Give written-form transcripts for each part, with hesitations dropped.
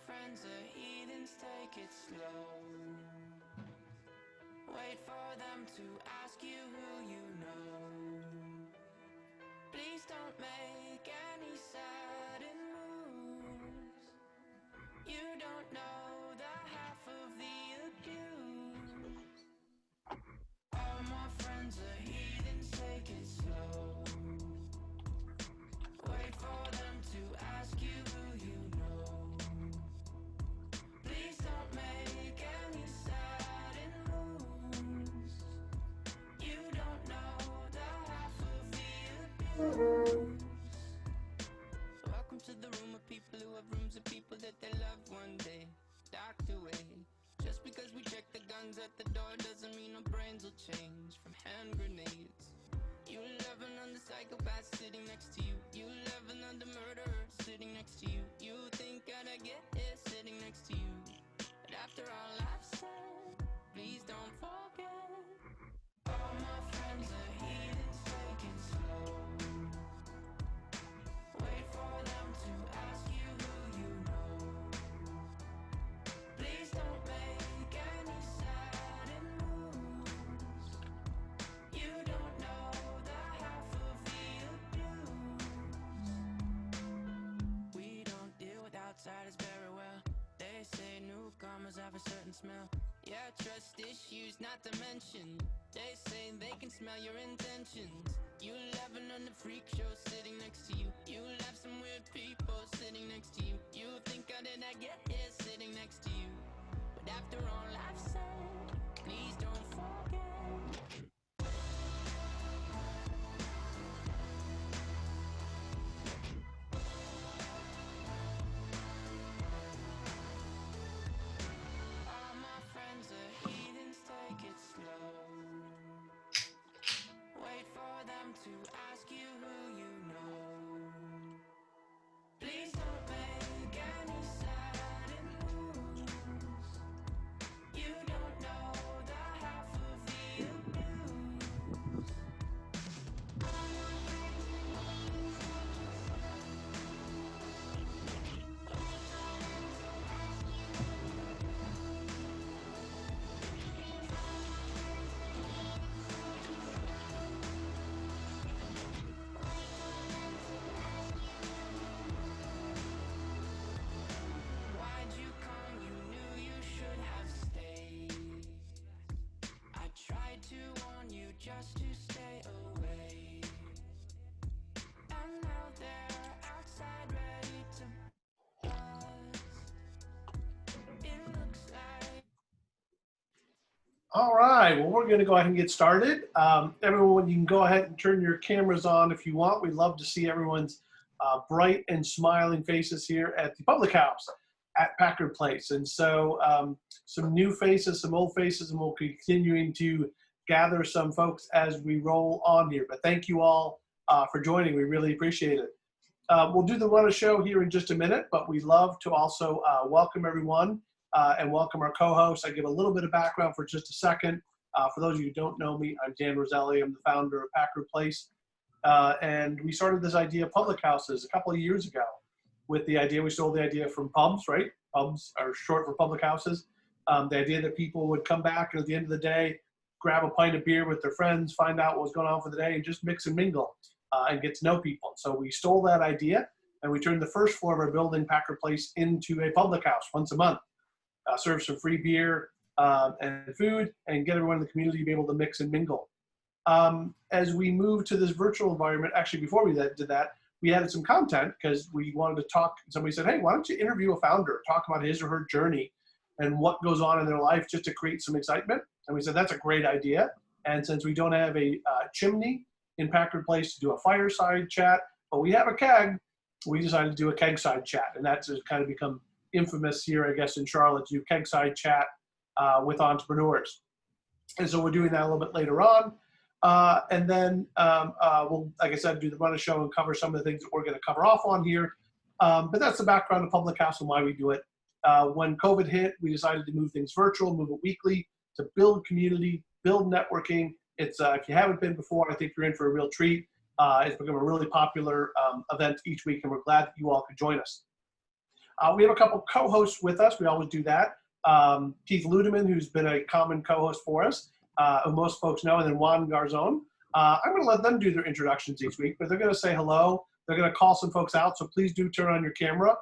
friends are heathens, take it slow. Wait for them to ask you who you know. Please don't make any sudden moves. You don't know the half of the abuse. All my friends are heathens, take it slow. Wait for them to ask you who you know. Please don't make any sudden moves. You don't know the half of the abuse. Welcome to the room of people who have rooms of people that they love one day docked away. Just because we check the guns at the door doesn't mean our brains will change from hand grenades. You loving on the psychopath sitting next to you. You loving on the murderer sitting next to you. You think I'd get here sitting next to you. But after all I've said, please don't forget. All my friends are heathens, take it slow. Wait for them to ask you who you know. Please don't make any sudden moves. You don't know the half of the abuse. We don't deal with outsiders very well. They say newcomers have a certain smell. Yeah, trust issues not to mention. They say they can smell your intentions. You laughing on the freak show sitting next to you. You have some weird people sitting next to you. You think I did not get here sitting next to you. But after all I've said, please don't forget. All my friends are heathens, take it slow. Wait for them to ask you who you know. Please don't make any sudden moves. You don't know the half of the abuse. Why'd you come? You knew you should have stayed. I tried to warn you just to stay away. And now they're outside ready to bust. It looks like All right, well, we're going to go ahead and get started. Everyone, you can go ahead and turn your cameras on if you want. We'd love to see everyone's bright and smiling faces here at the public house at Packard Place. And so some new faces, some old faces, and we'll be continuing to gather some folks as we roll on here. But thank you all for joining. We really appreciate it. We'll do the run of show here in just a minute, but we love to also welcome everyone and welcome our co-hosts. I give a little bit of background for just a second. For those of you who don't know me, I'm Dan Roselli. I'm the founder of Packard Place. And we started this idea of public houses a couple of years ago with the idea, we stole the idea from pubs, right? Pubs are short for public houses. The idea that people would come back and at the end of the day, grab a pint of beer with their friends, find out what was going on for the day, and just mix and mingle and get to know people. So we stole that idea and we turned the first floor of our building, Packard Place, into a public house once a month. Serve some free beer and food and get everyone in the community to be able to mix and mingle. As we moved to this virtual environment, actually before we did that, we added some content because we wanted to talk. Somebody said, hey, why don't you interview a founder, talk about his or her journey and what goes on in their life just to create some excitement. And we said, that's a great idea. And since we don't have a chimney in Packard Place to do a fireside chat, but we have a keg, we decided to do a keg-side chat. And that's kind of become infamous here, I guess, in Charlotte, to do keg-side chat with entrepreneurs. And so we're doing that a little bit later on. And then we'll, like I said, do the run of show and cover some of the things that we're going to cover off on here. But that's the background of Public House and why we do it. When COVID hit, we decided to move things virtual, move it weekly to build community, build networking. It's if you haven't been before, I think you're in for a real treat. It's become a really popular event each week, and we're glad that you all could join us. We have a couple co-hosts with us. We always do that. Keith Ludeman, who's been a common co-host for us, who most folks know, and then Juan Garzon. I'm going to let them do their introductions each week, but they're going to say hello. They're going to call some folks out, so please do turn on your camera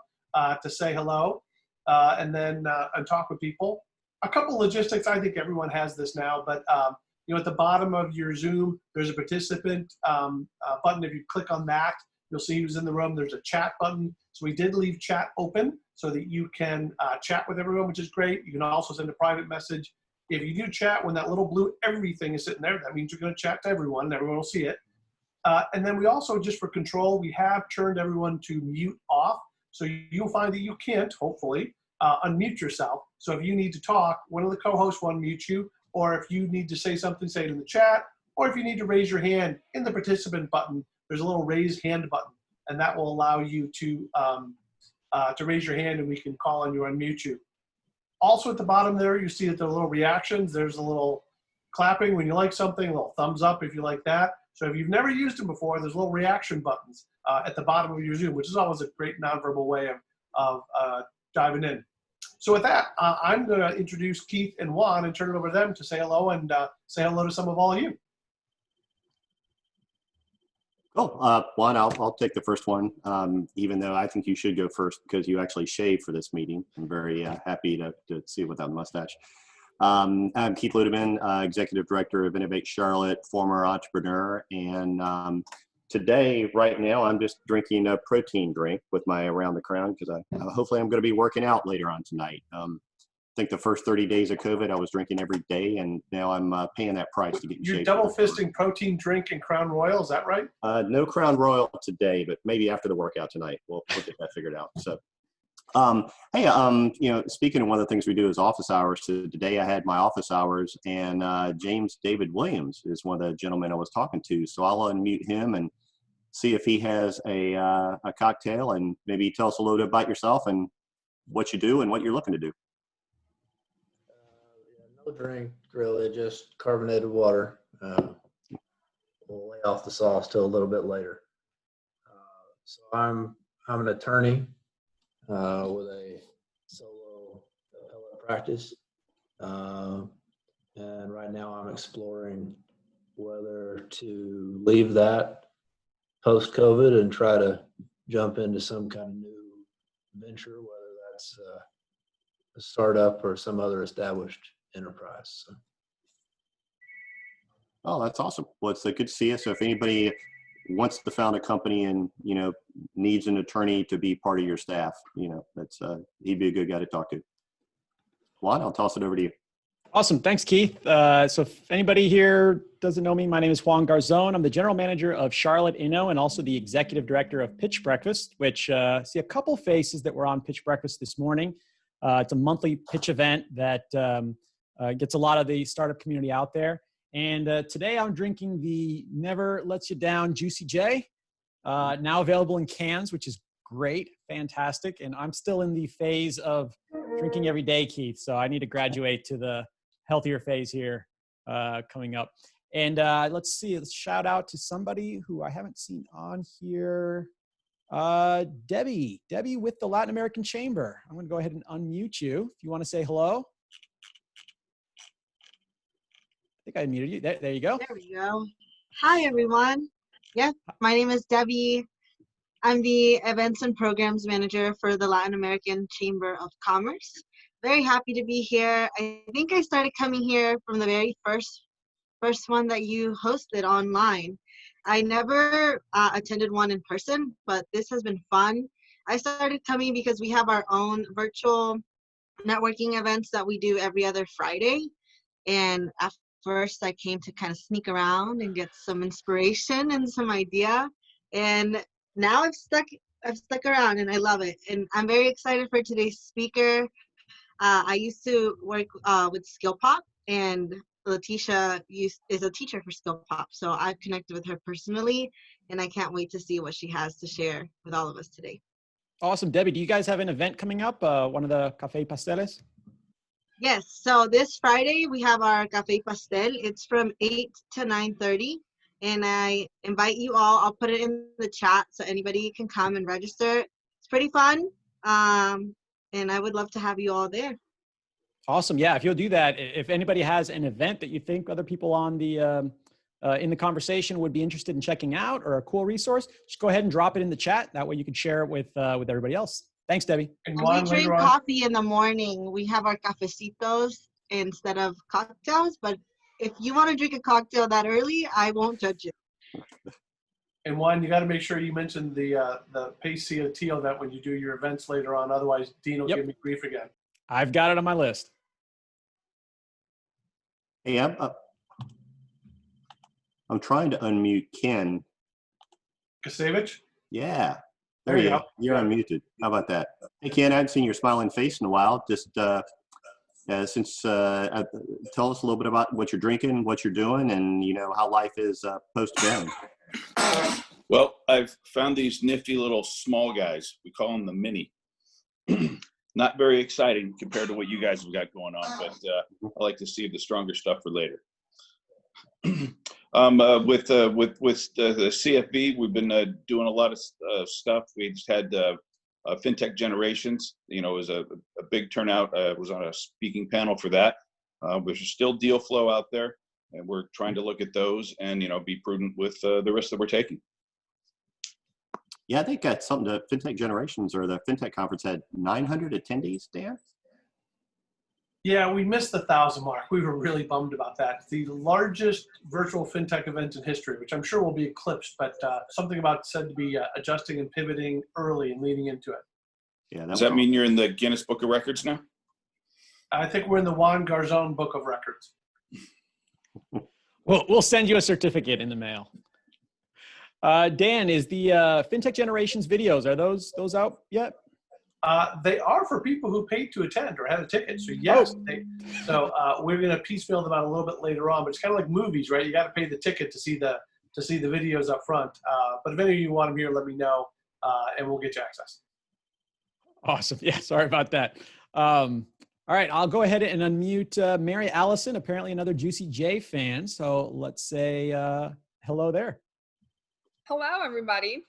to say hello and then and talk with people. A couple logistics, I think everyone has this now, but at the bottom of your Zoom, there's a participant button. If you click on that, you'll see who's in the room. There's a chat button. So we did leave chat open so that you can chat with everyone, which is great. You can also send a private message. If you do chat, when that little blue everything is sitting there, that means you're going to chat to everyone and everyone will see it. And then we also, just for control, we have turned everyone to mute off. So you'll find that you can't, hopefully, unmute yourself. So if you need to talk, one of the co-hosts will unmute you, or if you need to say something, say it in the chat, or if you need to raise your hand in the participant button, there's a little raise hand button, and that will allow you to raise your hand and we can call on you or unmute you. Also at the bottom there, you see that there are little reactions. There's a little clapping when you like something, a little thumbs up if you like that. So if you've never used them before, there's little reaction buttons at the bottom of your Zoom, which is always a great nonverbal way of diving in. So with that, I'm going to introduce Keith and Juan and turn it over to them to say hello and say hello to some of all of you. Cool. Juan, I'll take the first one, even though I think you should go first because you actually shaved for this meeting. I'm very happy to see you without the mustache. I'm Keith Ludeman, Executive Director of Innovate Charlotte, former entrepreneur. And today, right now, I'm just drinking a protein drink with my Around the Crown because hopefully I'm going to be working out later on tonight. I think the first 30 days of COVID, I was drinking every day, and now I'm paying that price to get in shape. You're double fisting protein drink and Crown Royal, is that right? No Crown Royal today, but maybe after the workout tonight, we'll get that figured out. So, hey, speaking of one of the things we do is office hours. So today I had my office hours, and James David Williams is one of the gentlemen I was talking to. So I'll unmute him and see if he has a cocktail, and maybe tell us a little bit about yourself and what you do and what you're looking to do. No drink, really, just carbonated water. We'll lay off the sauce till a little bit later. So I'm an attorney with a solo appellate practice, and right now I'm exploring whether to leave that post-COVID and try to jump into some kind of new venture, whether that's a startup or some other established enterprise. So. Oh, that's awesome. Well, it's good to see you. So if anybody wants to found a company and, needs an attorney to be part of your staff, that's he'd be a good guy to talk to. Juan, I'll toss it over to you. Awesome. Thanks, Keith. So if anybody here doesn't know me, my name is Juan Garzon. I'm the general manager of Charlotte Inno and also the executive director of Pitch Breakfast, which see a couple faces that were on Pitch Breakfast this morning. It's a monthly pitch event that gets a lot of the startup community out there. And today I'm drinking the Never Lets You Down Juicy J, now available in cans, which is great, fantastic. And I'm still in the phase of drinking every day, Keith. So I need to graduate to the healthier phase here coming up. And let's see, let's shout out to somebody who I haven't seen on here. Debbie with the Latin American Chamber. I'm going to go ahead and unmute you if you want to say hello. I think I muted you. There you go. There we go. Hi, everyone. Yeah, my name is Debbie. I'm the Events and Programs Manager for the Latin American Chamber of Commerce. Very happy to be here. I think I started coming here from the very first one that you hosted online. I never attended one in person, but this has been fun. I started coming because we have our own virtual networking events that we do every other Friday. And at first I came to kind of sneak around and get some inspiration and some idea. And now I've stuck around and I love it. And I'm very excited for today's speaker. I used to work with Skill Pop, and Latesha is a teacher for Skill Pop. So I've connected with her personally, and I can't wait to see what she has to share with all of us today. Awesome. Debbie, do you guys have an event coming up? One of the Café Pasteles? Yes. So this Friday, we have our Café Pastel. It's from 8 to 9:30. And I invite you all. I'll put it in the chat so anybody can come and register. It's pretty fun. And I would love to have you all there. Awesome. Yeah. If you'll do that, if anybody has an event that you think other people on the, in the conversation would be interested in checking out or a cool resource, just go ahead and drop it in the chat. That way you can share it with everybody else. Thanks, Debbie. And We Juan, drink later on, coffee in the morning. We have our cafecitos instead of cocktails. But if you want to drink a cocktail that early, I won't judge you. and Juan, you got to make sure you mention the Pacio event when you do your events later on. Otherwise, Dean will Yep. give me grief again. I've got it on my list. Hey, I'm trying to unmute Ken. Kasevich? Yeah, There you go. You're unmuted. How about that? Hey, Ken, I haven't seen your smiling face in a while. Just tell us a little bit about what you're drinking, what you're doing, and how life is post-band. Well, I've found these nifty little small guys. We call them the mini. Not very exciting compared to what you guys have got going on, but I like to save the stronger stuff for later. With the CFB, we've been doing a lot of stuff. We just had FinTech Generations. It was a big turnout. Was on a speaking panel for that. There's still deal flow out there, and we're trying to look at those and be prudent with the risks that we're taking. Yeah, I think that's something. The FinTech Generations or the FinTech Conference had 900 attendees, Dan? Yeah, we missed the 1,000 mark. We were really bummed about that. It's the largest virtual FinTech event in history, which I'm sure will be eclipsed, but something about said to be adjusting and pivoting early and leading into it. Yeah. Does that mean you're in the Guinness Book of Records now? I think we're in the Juan Garzon Book of Records. We'll send you a certificate in the mail. Dan, is the FinTech Generations videos, are those out yet? They are for people who paid to attend or had a ticket. So yes, we're going to piecemeal them out a little bit later on. But it's kind of like movies, right? You got to pay the ticket to see the videos up front. But if any of you want them here, let me know, and we'll get you access. Awesome. Yeah, sorry about that. All right, I'll go ahead and unmute Mary Allison, apparently another Juicy J fan. So let's say hello there. Hello, everybody.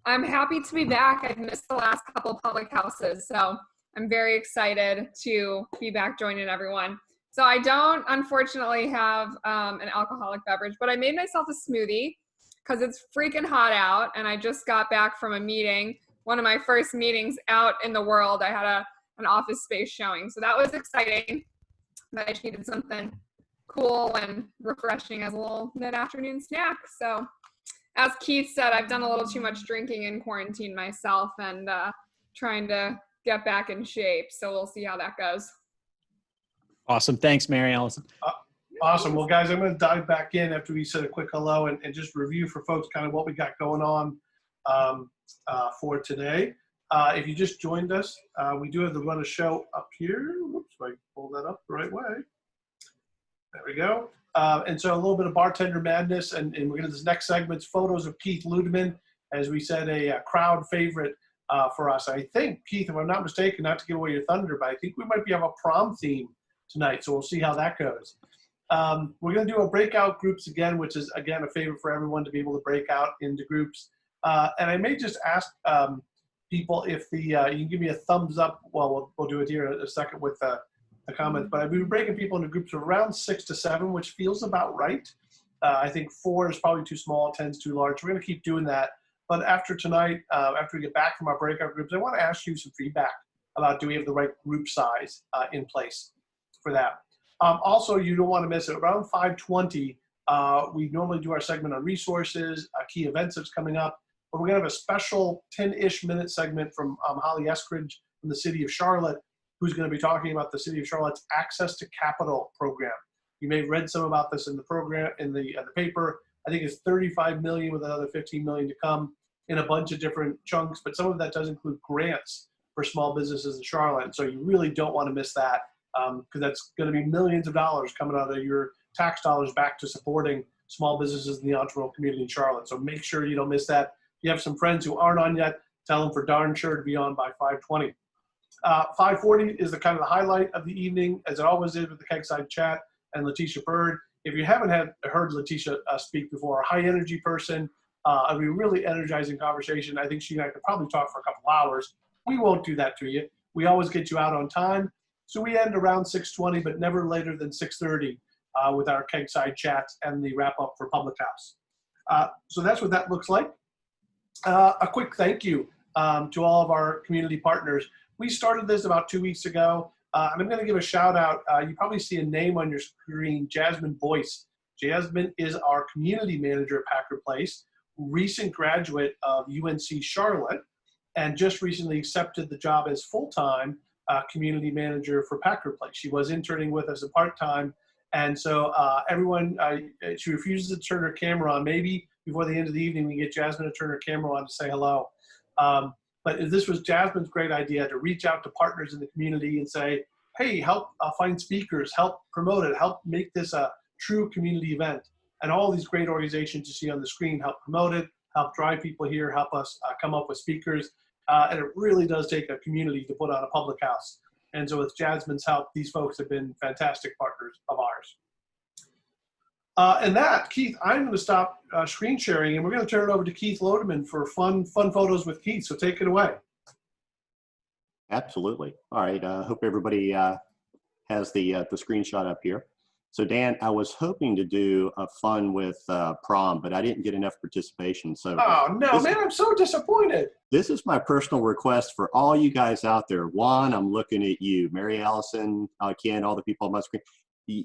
I'm happy to be back. I've missed the last couple public houses, so I'm very excited to be back joining everyone. So I don't, unfortunately, have an alcoholic beverage, but I made myself a smoothie because it's freaking hot out, and I just got back from a meeting, one of my first meetings out in the world. I had an office space showing, so that was exciting, but I just needed something cool and refreshing as a little mid-afternoon snack. So as Keith said, I've done a little too much drinking in quarantine myself and trying to get back in shape. So we'll see how that goes. Awesome. Thanks, Mary Allison. Awesome. Well, guys, I'm going to dive back in after we said a quick hello and just review for folks kind of what we got going on for today. If you just joined us, we do have the run a show up here. Whoops, if I pull that up the right way. There we go. And so a little bit of bartender madness, and we're going to this next segment's photos of Keith Ludeman, as we said, a crowd favorite for us. I think, Keith, if I'm not mistaken, not to give away your thunder, but I think we might have a prom theme tonight, so we'll see how that goes. We're going to do a breakout groups again, which is, again, a favorite for everyone to be able to break out into groups. And I may just ask people if you can give me a thumbs up. Well, we'll do it here in a second with the comments, but I've been breaking people into groups of around 6 to 7, which feels about right. I think 4 is probably too small, 10 is too large. We're going to keep doing that. But after tonight, after we get back from our breakout groups, I want to ask you some feedback about do we have the right group size in place for that. Also, you don't want to miss it. Around 5:20, we normally do our segment on resources, key events that's coming up. But we're going to have a special 10-ish minute segment from Holly Eskridge from the city of Charlotte, who's going to be talking about the City of Charlotte's Access to Capital program. You may have read some about this in the program, in the paper. I think it's $35 million with another $15 million to come in a bunch of different chunks, but some of that does include grants for small businesses in Charlotte. And so you really don't want to miss that because that's going to be millions of dollars coming out of your tax dollars back to supporting small businesses in the entrepreneurial community in Charlotte. So make sure you don't miss that. If you have some friends who aren't on yet, tell them for darn sure to be on by 5:20. 5:40 is the kind of the highlight of the evening, as it always is with the keg-side chat and Latesha Byrd. If you haven't heard Latesha speak before, a high energy person, a really energizing conversation. I think she and I could probably talk for a couple hours We won't do that to you. We always get you out on time. So we end around 6:20, but never later than 6:30 with our keg-side chats and the wrap-up for Public House. So that's what that looks like. A quick thank you to all of our community partners. We started this about 2 weeks ago. I'm going to give a shout out. You probably see a name on your screen, Jasmine Boyce. Jasmine is our community manager at Packard Place, recent graduate of UNC Charlotte, and just recently accepted the job as full-time community manager for Packard Place. She was interning with us a part-time, and so everyone, she refuses to turn her camera on. Maybe before the end of the evening, we get Jasmine to turn her camera on to say hello. But this was Jasmine's great idea to reach out to partners in the community and say, hey, help find speakers, help promote it, help make this a true community event. And all these great organizations you see on the screen help promote it, help drive people here, help us come up with speakers. And it really does take a community to put on a public house. And so with Jasmine's help, these folks have been fantastic partners of ours. And that, Keith, I'm going to stop screen sharing, and we're going to turn it over to Keith Lodeman for fun photos with Keith. So take it away. Absolutely. All right. Hope everybody has the screenshot up here. So Dan, I was hoping to do a fun with prom, but I didn't get enough participation. So oh no, man, I'm so disappointed. This is my personal request for all you guys out there. Juan, I'm looking at you. Mary Allison, Ken, all the people on my screen.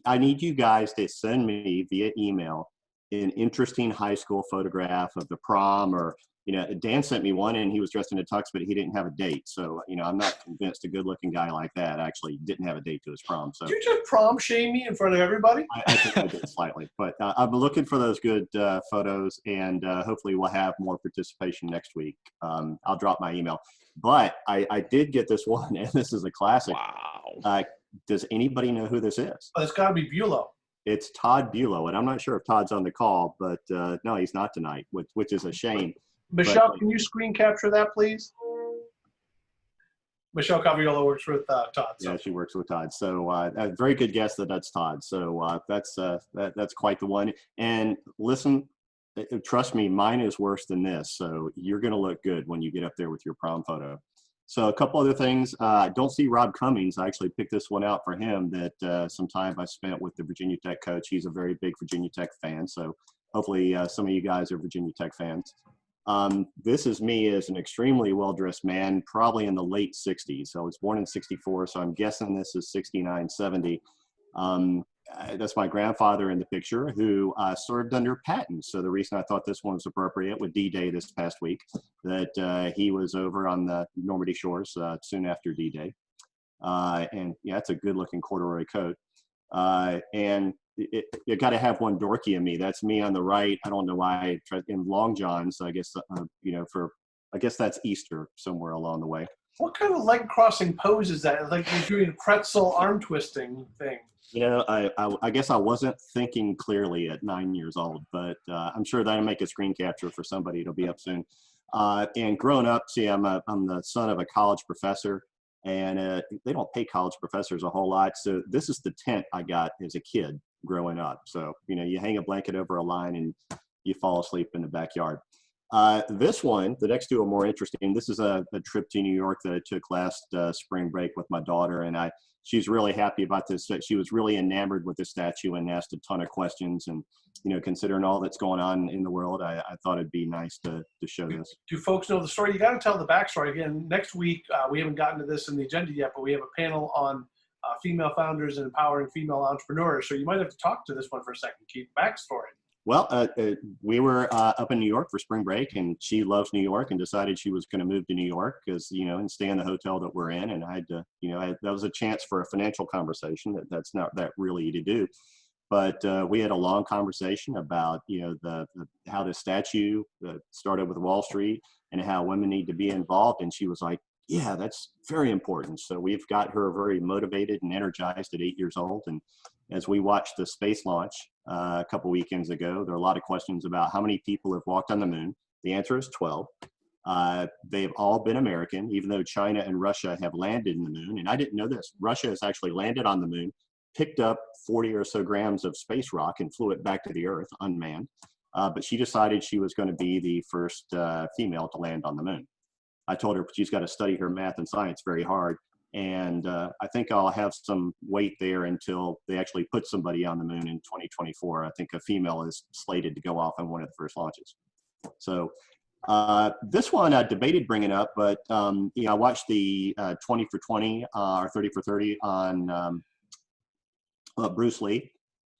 I need you guys to send me via email an interesting high school photograph of the prom, or, you know, Dan sent me one and he was dressed in a tux, but he didn't have a date. So, you know, I'm not convinced a good looking guy like that actually didn't have a date to his prom. So did you just prom shame me in front of everybody? I think I did slightly, but I'm looking for those good photos, and hopefully we'll have more participation next week. I'll drop my email, but I did get this one, and this is a classic. Wow. Does anybody know who this is? Oh, it's got to be Bulow. It's Todd Bulow, and I'm not sure if Todd's on the call, but no, he's not tonight, which is a shame. Michelle, can you screen capture that, please? Michelle Caviola works with Todd. So. Yeah, she works with Todd. So a very good guess that's Todd. So that's quite the one. And listen, trust me, mine is worse than this. So you're going to look good when you get up there with your prom photo. So a couple other things. I don't see Rob Cummings. I actually picked this one out for him, that some time I spent with the Virginia Tech coach. He's a very big Virginia Tech fan. So hopefully some of you guys are Virginia Tech fans. This is me as an extremely well-dressed man, probably in the late 60s. I was born in 64, so I'm guessing this is 69, 70. That's my grandfather in the picture, who served under Patton. So the reason I thought this one was appropriate with D-Day this past week, that he was over on the Normandy shores soon after D-Day. And yeah, it's a good-looking corduroy coat. And you got to have one dorky in me. That's me on the right. I don't know why in long johns. I guess you know, I guess that's Easter somewhere along the way. What kind of leg crossing pose is that? Like you're doing a pretzel arm twisting thing. You know, I guess I wasn't thinking clearly at 9 years old, but I'm sure that'll make a screen capture for somebody. It'll be up soon. And growing up, see, I'm the son of a college professor, and they don't pay college professors a whole lot. So this is the tent I got as a kid growing up. So, you know, you hang a blanket over a line and you fall asleep in the backyard. This one, the next two are more interesting. This is a trip to New York that I took last spring break with my daughter, and she's really happy about this. She was really enamored with the statue and asked a ton of questions. And, you know, considering all that's going on in the world, I thought it'd be nice to show this. Do folks know the story? You got to tell the backstory. Again, next week, we haven't gotten to this in the agenda yet, but we have a panel on female founders and empowering female entrepreneurs. So you might have to talk to this one for a second, Keith. Backstory. Well, we were up in New York for spring break, and she loves New York and decided she was going to move to New York because, you know, and stay in the hotel that we're in. And I had to, you know, that was a chance for a financial conversation. That's not that really to do. But we had a long conversation about, you know, how the statue started with Wall Street and how women need to be involved. And she was like, yeah, that's very important. So we've got her very motivated and energized at 8 years old. And as we watched the space launch a couple weekends ago, there are a lot of questions about how many people have walked on the moon. The answer is 12. They've all been American, even though China and Russia have landed in the moon. And I didn't know this. Russia has actually landed on the moon, picked up 40 or so grams of space rock and flew it back to the Earth unmanned. But she decided she was going to be the first female to land on the moon. I told her she's got to study her math and science very hard. And I think I'll have some wait there until they actually put somebody on the moon in 2024. I think a female is slated to go off on one of the first launches. So this one I debated bringing up, but you know, I watched the 20 for 20 or 30 for 30 on Bruce Lee.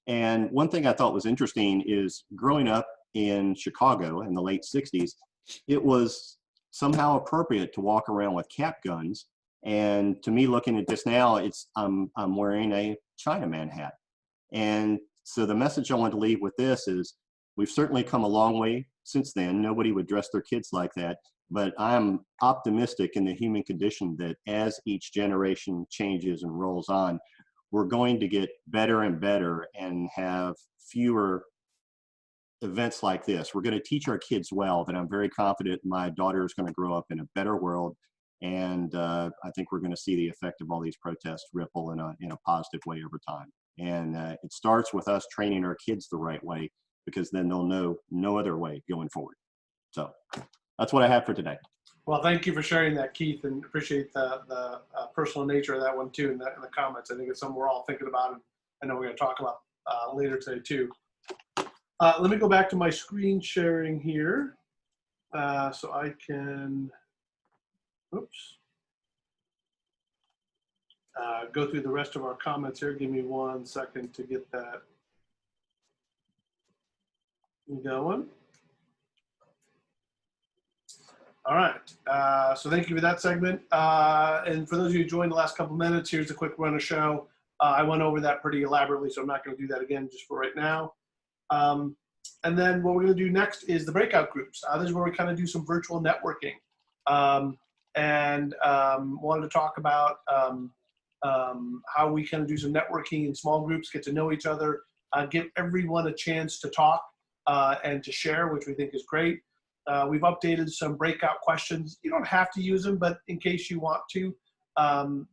And one thing I thought was interesting is growing up in Chicago in the late 60s, it was somehow appropriate to walk around with cap guns. And to me, looking at this now, it's I'm wearing a Chinaman hat. And so the message I want to leave with this is we've certainly come a long way since then. Nobody would dress their kids like that. But I'm optimistic in the human condition that as each generation changes and rolls on, we're going to get better and better and have fewer events like this. We're going to teach our kids well, that I'm very confident my daughter is going to grow up in a better world. And I think we're going to see the effect of all these protests ripple in a positive way over time. And it starts with us training our kids the right way, because then they'll know no other way going forward. So that's what I have for today. Well, thank you for sharing that, Keith, and appreciate the personal nature of that one too in the comments. I think it's something we're all thinking about, and I know we're going to talk about later today too. Let me go back to my screen sharing here so I can, oops, go through the rest of our comments here. Give me 1 second to get that going. All right, so thank you for that segment. And for those of you who joined the last couple minutes, here's a quick run of show. I went over that pretty elaborately, so I'm not going to do that again just for right now. And then what we're going to do next is the breakout groups. This is where we kind of do some virtual networking. And wanted to talk about how we kind of do some networking in small groups, get to know each other, give everyone a chance to talk and to share, which we think is great. We've updated some breakout questions. You don't have to use them, but in case you want to,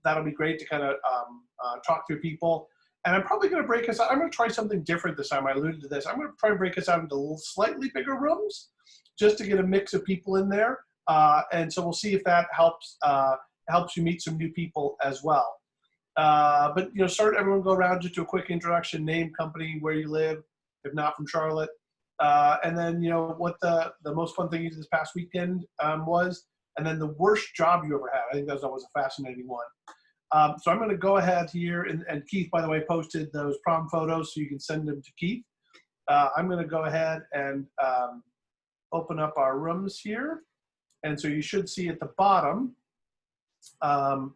that'll be great to kind of talk through people. And I'm probably going to break us out. I'm going to try something different this time. I alluded to this. I'm going to try and break us out into slightly bigger rooms just to get a mix of people in there. And so we'll see if that helps you meet some new people as well. But, you know, everyone go around, just do a quick introduction, name, company, where you live, if not from Charlotte. And then, you know, what the most fun thing you did this past weekend was, and then the worst job you ever had. I think that was always a fascinating one. So I'm going to go ahead here, and Keith, by the way, posted those prom photos, so you can send them to Keith. I'm going to go ahead and open up our rooms here. And so you should see at the bottom,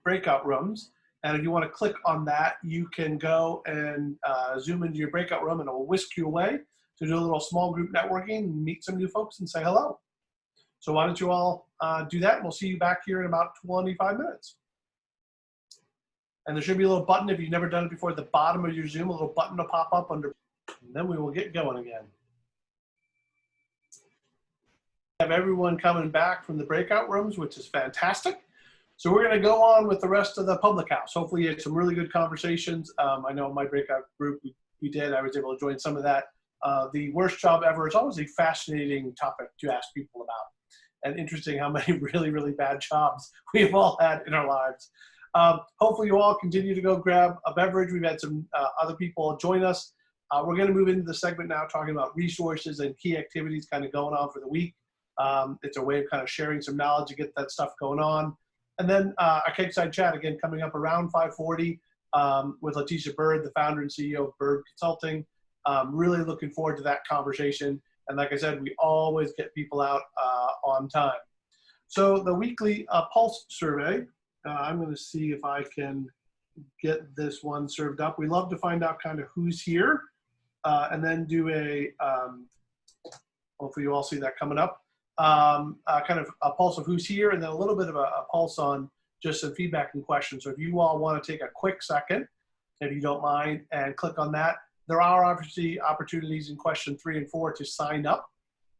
breakout rooms. And if you want to click on that, you can go and zoom into your breakout room, and it will whisk you away to do a little small group networking, meet some new folks, and say hello. So why don't you all do that, and we'll see you back here in about 25 minutes. And there should be a little button, if you've never done it before, at the bottom of your Zoom, a little button to pop up under, and then we will get going again. Have everyone coming back from the breakout rooms, which is fantastic. So we're going to go on with the rest of the public house. Hopefully you had some really good conversations. I know in my breakout group we did. I was able to join some of that. The worst job ever is always a fascinating topic to ask people about. And interesting how many really, really bad jobs we've all had in our lives. Hopefully you all continue to go grab a beverage. We've had some other people join us. We're going to move into the segment now talking about resources and key activities kind of going on for the week. It's a way of kind of sharing some knowledge to get that stuff going on. And then a keg-side chat, again, coming up around 5:40 with Latesha Byrd, the founder and CEO of Byrd Consulting. Really looking forward to that conversation. And like I said, we always get people out on time. So the weekly pulse survey, I'm going to see if I can get this one served up. We love to find out kind of who's here and then do a, hopefully you all see that coming up, kind of a pulse of who's here, and then a little bit of a pulse on just some feedback and questions. So if you all want to take a quick second, if you don't mind, and click on that. There are obviously opportunities in question 3 and 4 to sign up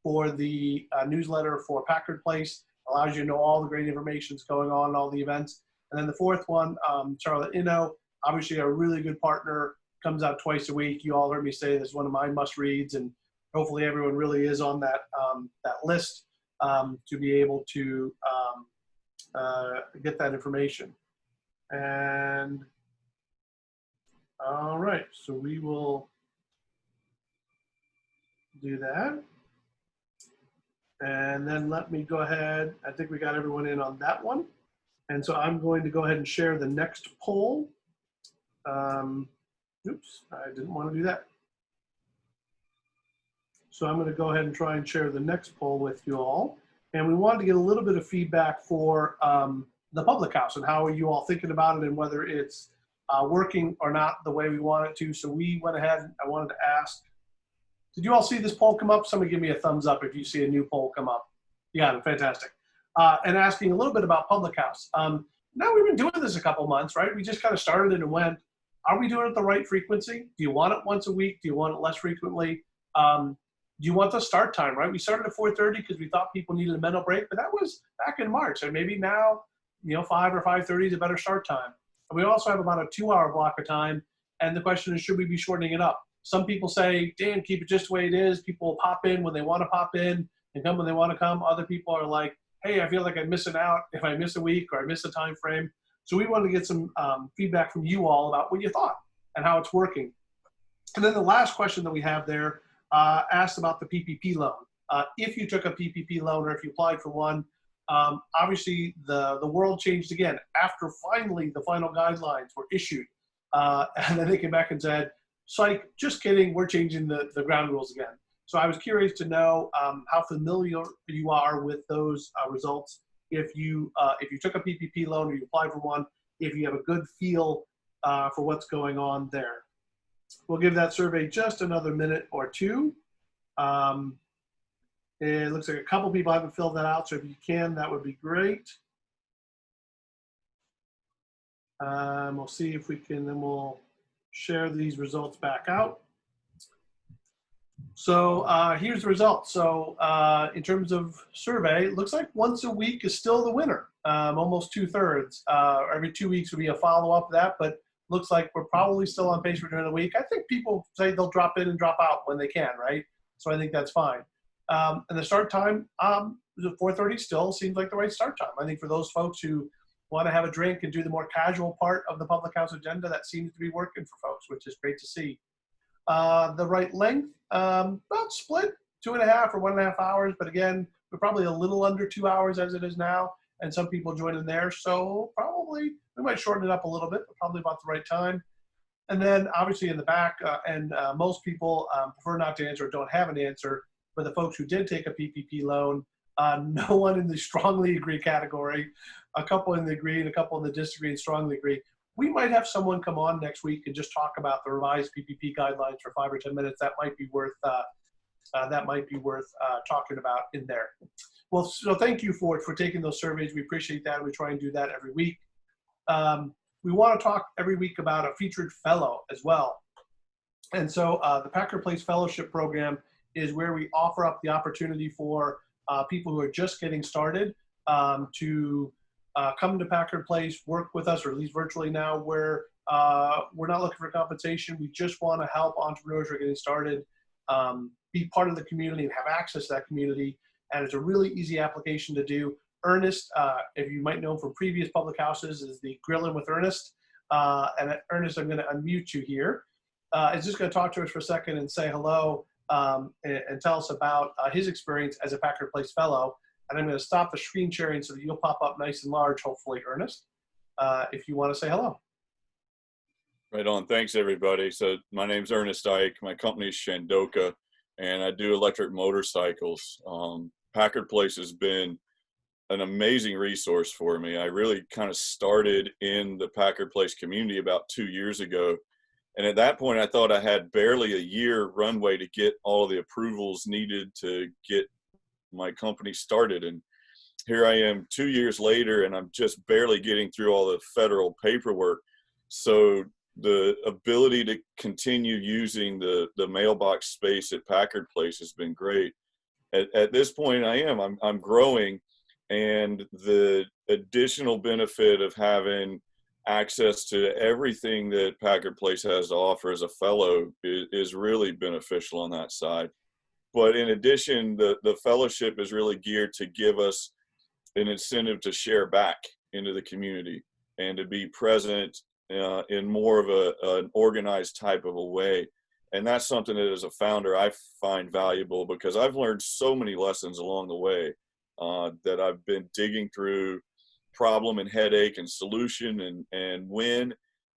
for the newsletter for Packard Place. Allows you to know all the great information that's going on, all the events. And then the fourth one, Charlotte Inno, obviously a really good partner, comes out twice a week. You all heard me say this is one of my must reads, and hopefully everyone really is on that that list to be able to get that information. And all right, so we will do that. And then let me go ahead. I think we got everyone in on that one. And so I'm going to go ahead and share the next poll. Oops, I didn't want to do that. So I'm going to go ahead and try and share the next poll with you all. And we wanted to get a little bit of feedback for the public house and how are you all thinking about it and whether it's working or not the way we want it to. So we went ahead and I wanted to ask, did you all see this poll come up? Somebody give me a thumbs up if you see a new poll come up. Yeah, fantastic. And asking a little bit about public house. Now we've been doing this a couple months, right? We just kind of started it and went, are we doing it at the right frequency? Do you want it once a week? Do you want it less frequently? Do you want the start time, right? We started at 4:30 because we thought people needed a mental break, but that was back in March. And maybe now, 5 or 5:30 is a better start time. And we also have about a 2-hour block of time. And the question is, should we be shortening it up? Some people say, Dan, keep it just the way it is. People will pop in when they want to pop in and come when they want to come. Other people are like, hey, I feel like I'm missing out if I miss a week or I miss a time frame. So we wanted to get some feedback from you all about what you thought and how it's working. And then the last question that we have there asked about the PPP loan. If you took a PPP loan or if you applied for one, obviously the world changed again after finally the final guidelines were issued. And then they came back and said, psych, just kidding, we're changing the ground rules again. So I was curious to know how familiar you are with those results. If you took a PPP loan or you applied for one, if you have a good feel for what's going on there. We'll give that survey just another minute or two. It looks like a couple people haven't filled that out, so if you can, that would be great. We'll see if we can, then we'll share these results back out. So here's the results. So in terms of survey, it looks like once a week is still the winner, almost 2/3. Every 2 weeks would be a follow-up of that, but looks like we're probably still on pace for during the week. I think people say they'll drop in and drop out when they can, right? So I think that's fine. And the start time, 4:30 still seems like the right start time. I think for those folks who want to have a drink and do the more casual part of the public house agenda, that seems to be working for folks, which is great to see. The right length, about split, 2.5 or 1.5 hours. But again, we're probably a little under 2 hours as it is now. And some people join in there. So probably we might shorten it up a little bit, but probably about the right time. And then obviously in the back, most people prefer not to answer or don't have an answer. For the folks who did take a PPP loan, no one in the strongly agree category, a couple in the agree and a couple in the disagree and strongly agree. We might have someone come on next week and just talk about the revised PPP guidelines for 5 or 10 minutes. That might be worth talking about in there. Well, so thank you for taking those surveys. We appreciate that. We try and do that every week. We want to talk every week about a featured fellow as well. And so the Packard Place Fellowship Program is where we offer up the opportunity for people who are just getting started to come to Packard Place, work with us, or at least virtually now, where we're not looking for compensation. We just want to help entrepreneurs who are getting started be part of the community and have access to that community. And it's a really easy application to do. Ernest, if you might know from previous public houses, is the Grillin' with Ernest. And Ernest, I'm going to unmute you here. Is just going to talk to us for a second and say hello and tell us about his experience as a Packard Place Fellow. And I'm going to stop the screen sharing so that you'll pop up nice and large, hopefully, Ernest, if you want to say hello. Right on. Thanks, everybody. So my name's Ernest Ike. My company's Shandoka, and I do electric motorcycles. Packard Place has been an amazing resource for me. I really kind of started in the Packard Place community about 2 years ago. And at that point, I thought I had barely a year runway to get all of the approvals needed to get my company started. And here I am 2 years later, and I'm just barely getting through all the federal paperwork. So the ability to continue using the mailbox space at Packard Place has been great. At this point, I'm growing, and the additional benefit of having access to everything that Packard Place has to offer as a fellow is really beneficial on that side. But in addition, the fellowship is really geared to give us an incentive to share back into the community and to be present in more of an organized type of a way. And that's something that as a founder, I find valuable because I've learned so many lessons along the way that I've been digging through problem and headache and solution and win.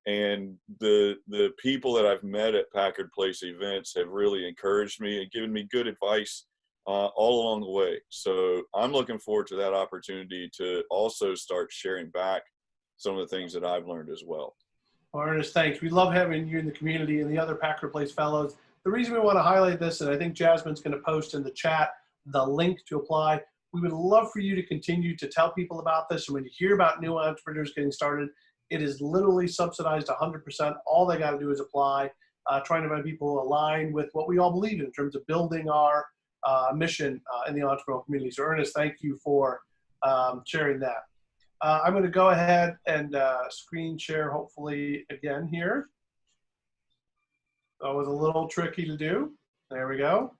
And the people that I've met at Packard Place events have really encouraged me and given me good advice all along the way. So I'm looking forward to that opportunity to also start sharing back some of the things that I've learned as well. Well, Ernest, thanks. We love having you in the community and the other Packard Place fellows. The reason we want to highlight this, and I think Jasmine's going to post in the chat the link to apply. We would love for you to continue to tell people about this. And when you hear about new entrepreneurs getting started, it is literally subsidized 100%. All they got to do is apply, trying to find people aligned with what we all believe in terms of building our mission in the entrepreneurial community. So Ernest, thank you for sharing that. I'm going to go ahead and screen share hopefully again here. That was a little tricky to do. There we go.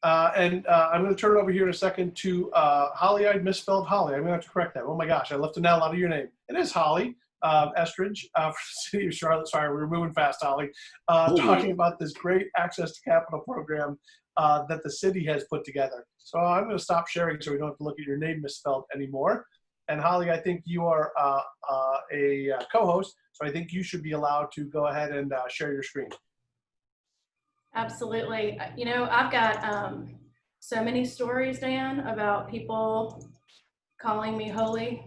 And I'm going to turn it over here in a second to Holly. I misspelled Holly. I'm going to have to correct that. Oh my gosh, I left an L out of your name. It is Holly Estridge for the City of Charlotte. Sorry, we're moving fast, Holly. Talking about this great access to capital program that the city has put together. So I'm going to stop sharing so we don't have to look at your name misspelled anymore. And Holly, I think you are a co-host, so I think you should be allowed to go ahead and share your screen. Absolutely. You know, I've got so many stories, Dan, about people calling me holy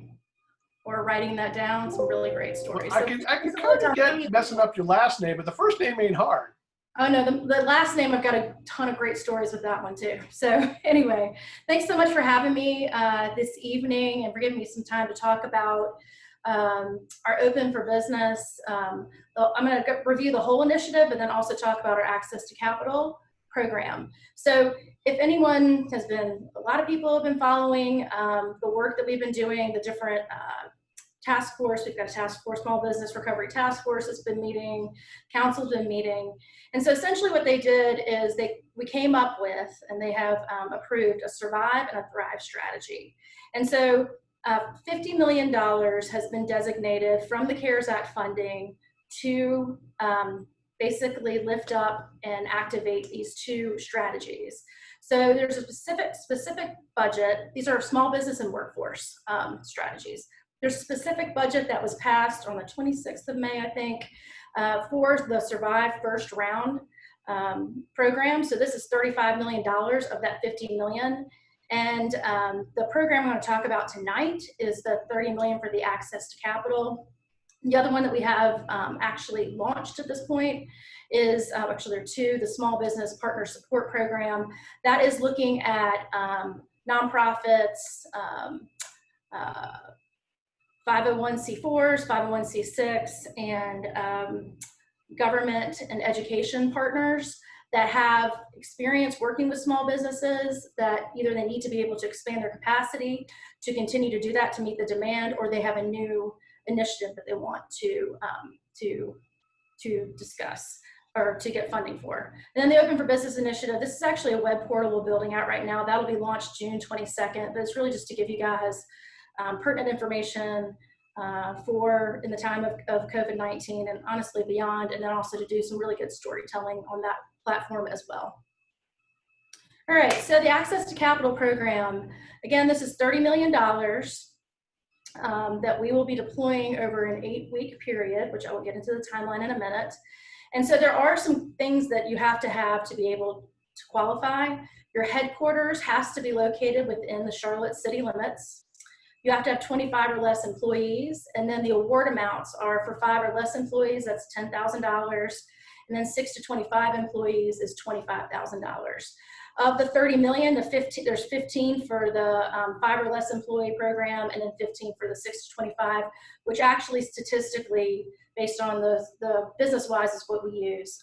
or writing that down. Some really great stories. I can kind of get messing up your last name, but the first name ain't hard. Oh no, the last name, I've got a ton of great stories with that one too. So anyway, thanks so much for having me this evening and for giving me some time to talk about our Open for Business. I'm going to review the whole initiative and then also talk about our Access to Capital program. So if anyone has been, a lot of people have been following the work that we've been doing, the different task force. We've got a task force, Small Business Recovery Task Force that's been meeting, council's been meeting. And so essentially what they did is we came up with, and they have approved a Survive and a Thrive strategy. And so $50 million has been designated from the CARES Act funding to basically lift up and activate these two strategies. So there's a specific budget. These are small business and workforce strategies. There's a specific budget that was passed on the 26th of May, I think, for the Survive First Round program. So this is $35 million of that $50 million. And the program I'm going to talk about tonight is the $30 million for the Access to Capital. The other one that we have actually launched at this point is, actually there are two, the Small Business Partner Support Program. That is looking at nonprofits, 501c4s, 501c6, and government and education partners that have experience working with small businesses that either they need to be able to expand their capacity to continue to do that to meet the demand, or they have a new initiative that they want to discuss or to get funding for. And then the Open for Business initiative, this is actually a web portal we're building out right now. That'll be launched June 22nd, but it's really just to give you guys pertinent information for in the time of COVID-19 and honestly beyond, and then also to do some really good storytelling on that platform as well. All right, so the Access to Capital program, again, this is $30 million that we will be deploying over an 8-week period, which I will get into the timeline in a minute. And so there are some things that you have to be able to qualify. Your headquarters has to be located within the Charlotte city limits. You have to have 25 or less employees, and then the award amounts are for 5 or less employees, that's $10,000, and then 6 to 25 employees is $25,000. Of the 30 million, there's 15 for the 5 or less employee program, and then 15 for the 6 to 25, which actually statistically, based on the business-wise is what we use,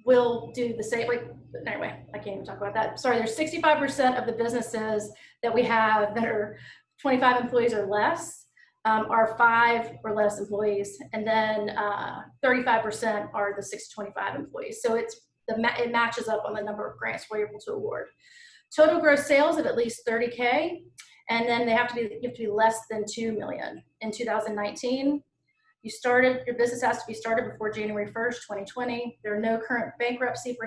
will do the same. Like, anyway, I can't even talk about that. Sorry, there's 65% of the businesses that we have that are 25 employees or less are 5 or less employees, and then 35% are the 6 to 25 employees. So it's it matches up on the number of grants we're able to award. Total gross sales of at least 30K, and then you have to be less than 2 million in 2019. Your business has to be started before January 1st, 2020. There are no current bankruptcy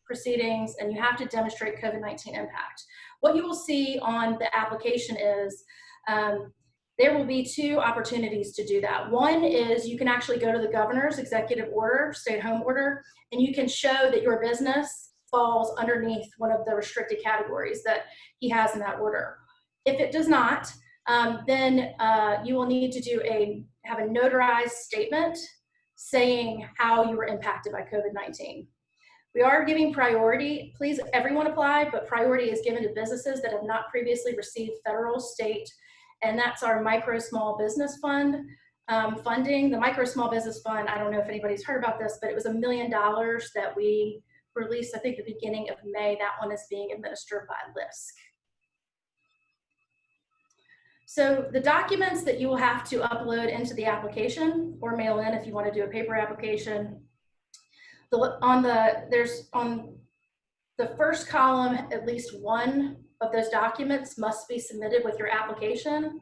proceedings, and you have to demonstrate COVID-19 impact. What you will see on the application is there will be 2 opportunities to do that. One is you can actually go to the governor's executive order, stay-at-home order, and you can show that your business falls underneath one of the restricted categories that he has in that order. If it does not, then you will need to have a notarized statement saying how you were impacted by COVID-19. We are giving priority. Please, everyone apply, but priority is given to businesses that have not previously received federal, state, and that's our Micro Small Business Fund funding. The Micro Small Business Fund, I don't know if anybody's heard about this, but it was $1 million that we released, I think, the beginning of May. That one is being administered by LISC. So the documents that you will have to upload into the application or mail in if you want to do a paper application, on the first column, at least one of those documents must be submitted with your application.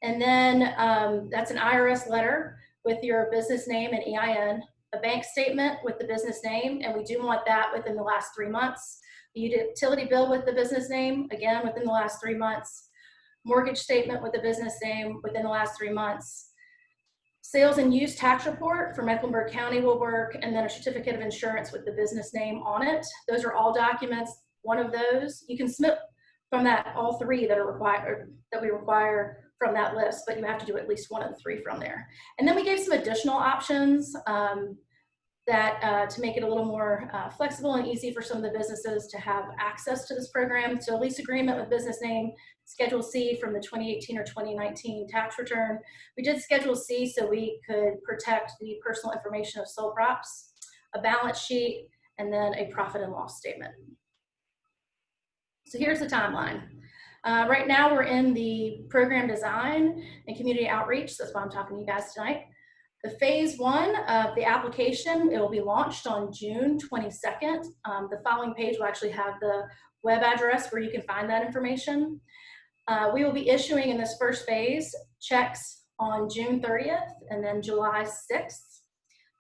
And then that's an IRS letter with your business name and EIN, a bank statement with the business name, and we do want that within the last 3 months. The utility bill with the business name, again, within the last 3 months. Mortgage statement with the business name within the last 3 months. Sales and use tax report for Mecklenburg County will work, and then a certificate of insurance with the business name on it. Those are all documents. One of those, you can submit from that, all 3 that are required, that we require from that list, but you have to do at least one of the 3 from there. And then we gave some additional options to make it a little more flexible and easy for some of the businesses to have access to this program. So a lease agreement with business name, Schedule C from the 2018 or 2019 tax return. We did Schedule C so we could protect the personal information of sole props, a balance sheet, and then a profit and loss statement. So here's the timeline. Right now we're in the program design and community outreach. So that's why I'm talking to you guys tonight. The phase 1 of the application, it will be launched on June 22nd. The following page will actually have the web address where you can find that information. We will be issuing in this first phase checks on June 30th and then July 6th.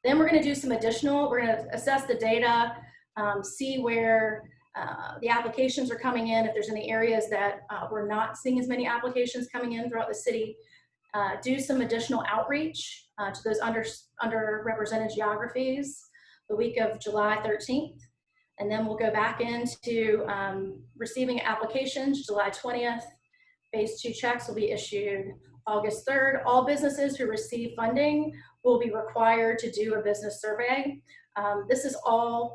Then we're going to do some additional, we're going to assess the data, see where the applications are coming in, if there's any areas that we're not seeing as many applications coming in throughout the city. Do some additional outreach to those underrepresented geographies the week of July 13th. And then we'll go back into receiving applications July 20th. Phase 2 checks will be issued August 3rd. All businesses who receive funding will be required to do a business survey. This is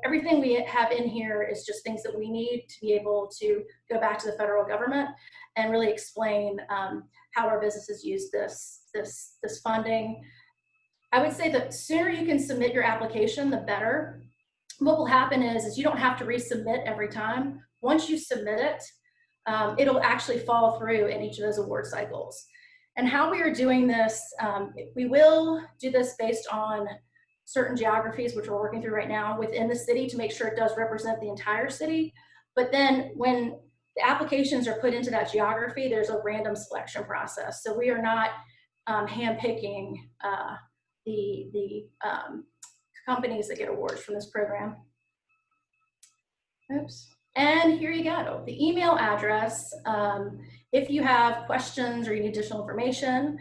everything we have in here is just things that we need to be able to go back to the federal government and really explain how our businesses use this funding. I would say the sooner you can submit your application, the better. What will happen is you don't have to resubmit every time. Once you submit it, it'll actually fall through in each of those award cycles. And how we are doing this, we will do this based on certain geographies, which we're working through right now within the city to make sure it does represent the entire city. But then when the applications are put into that geography, there's a random selection process. So we are not handpicking the companies that get awards from this program. Oops. And here you go, the email address. If you have questions or you need additional information,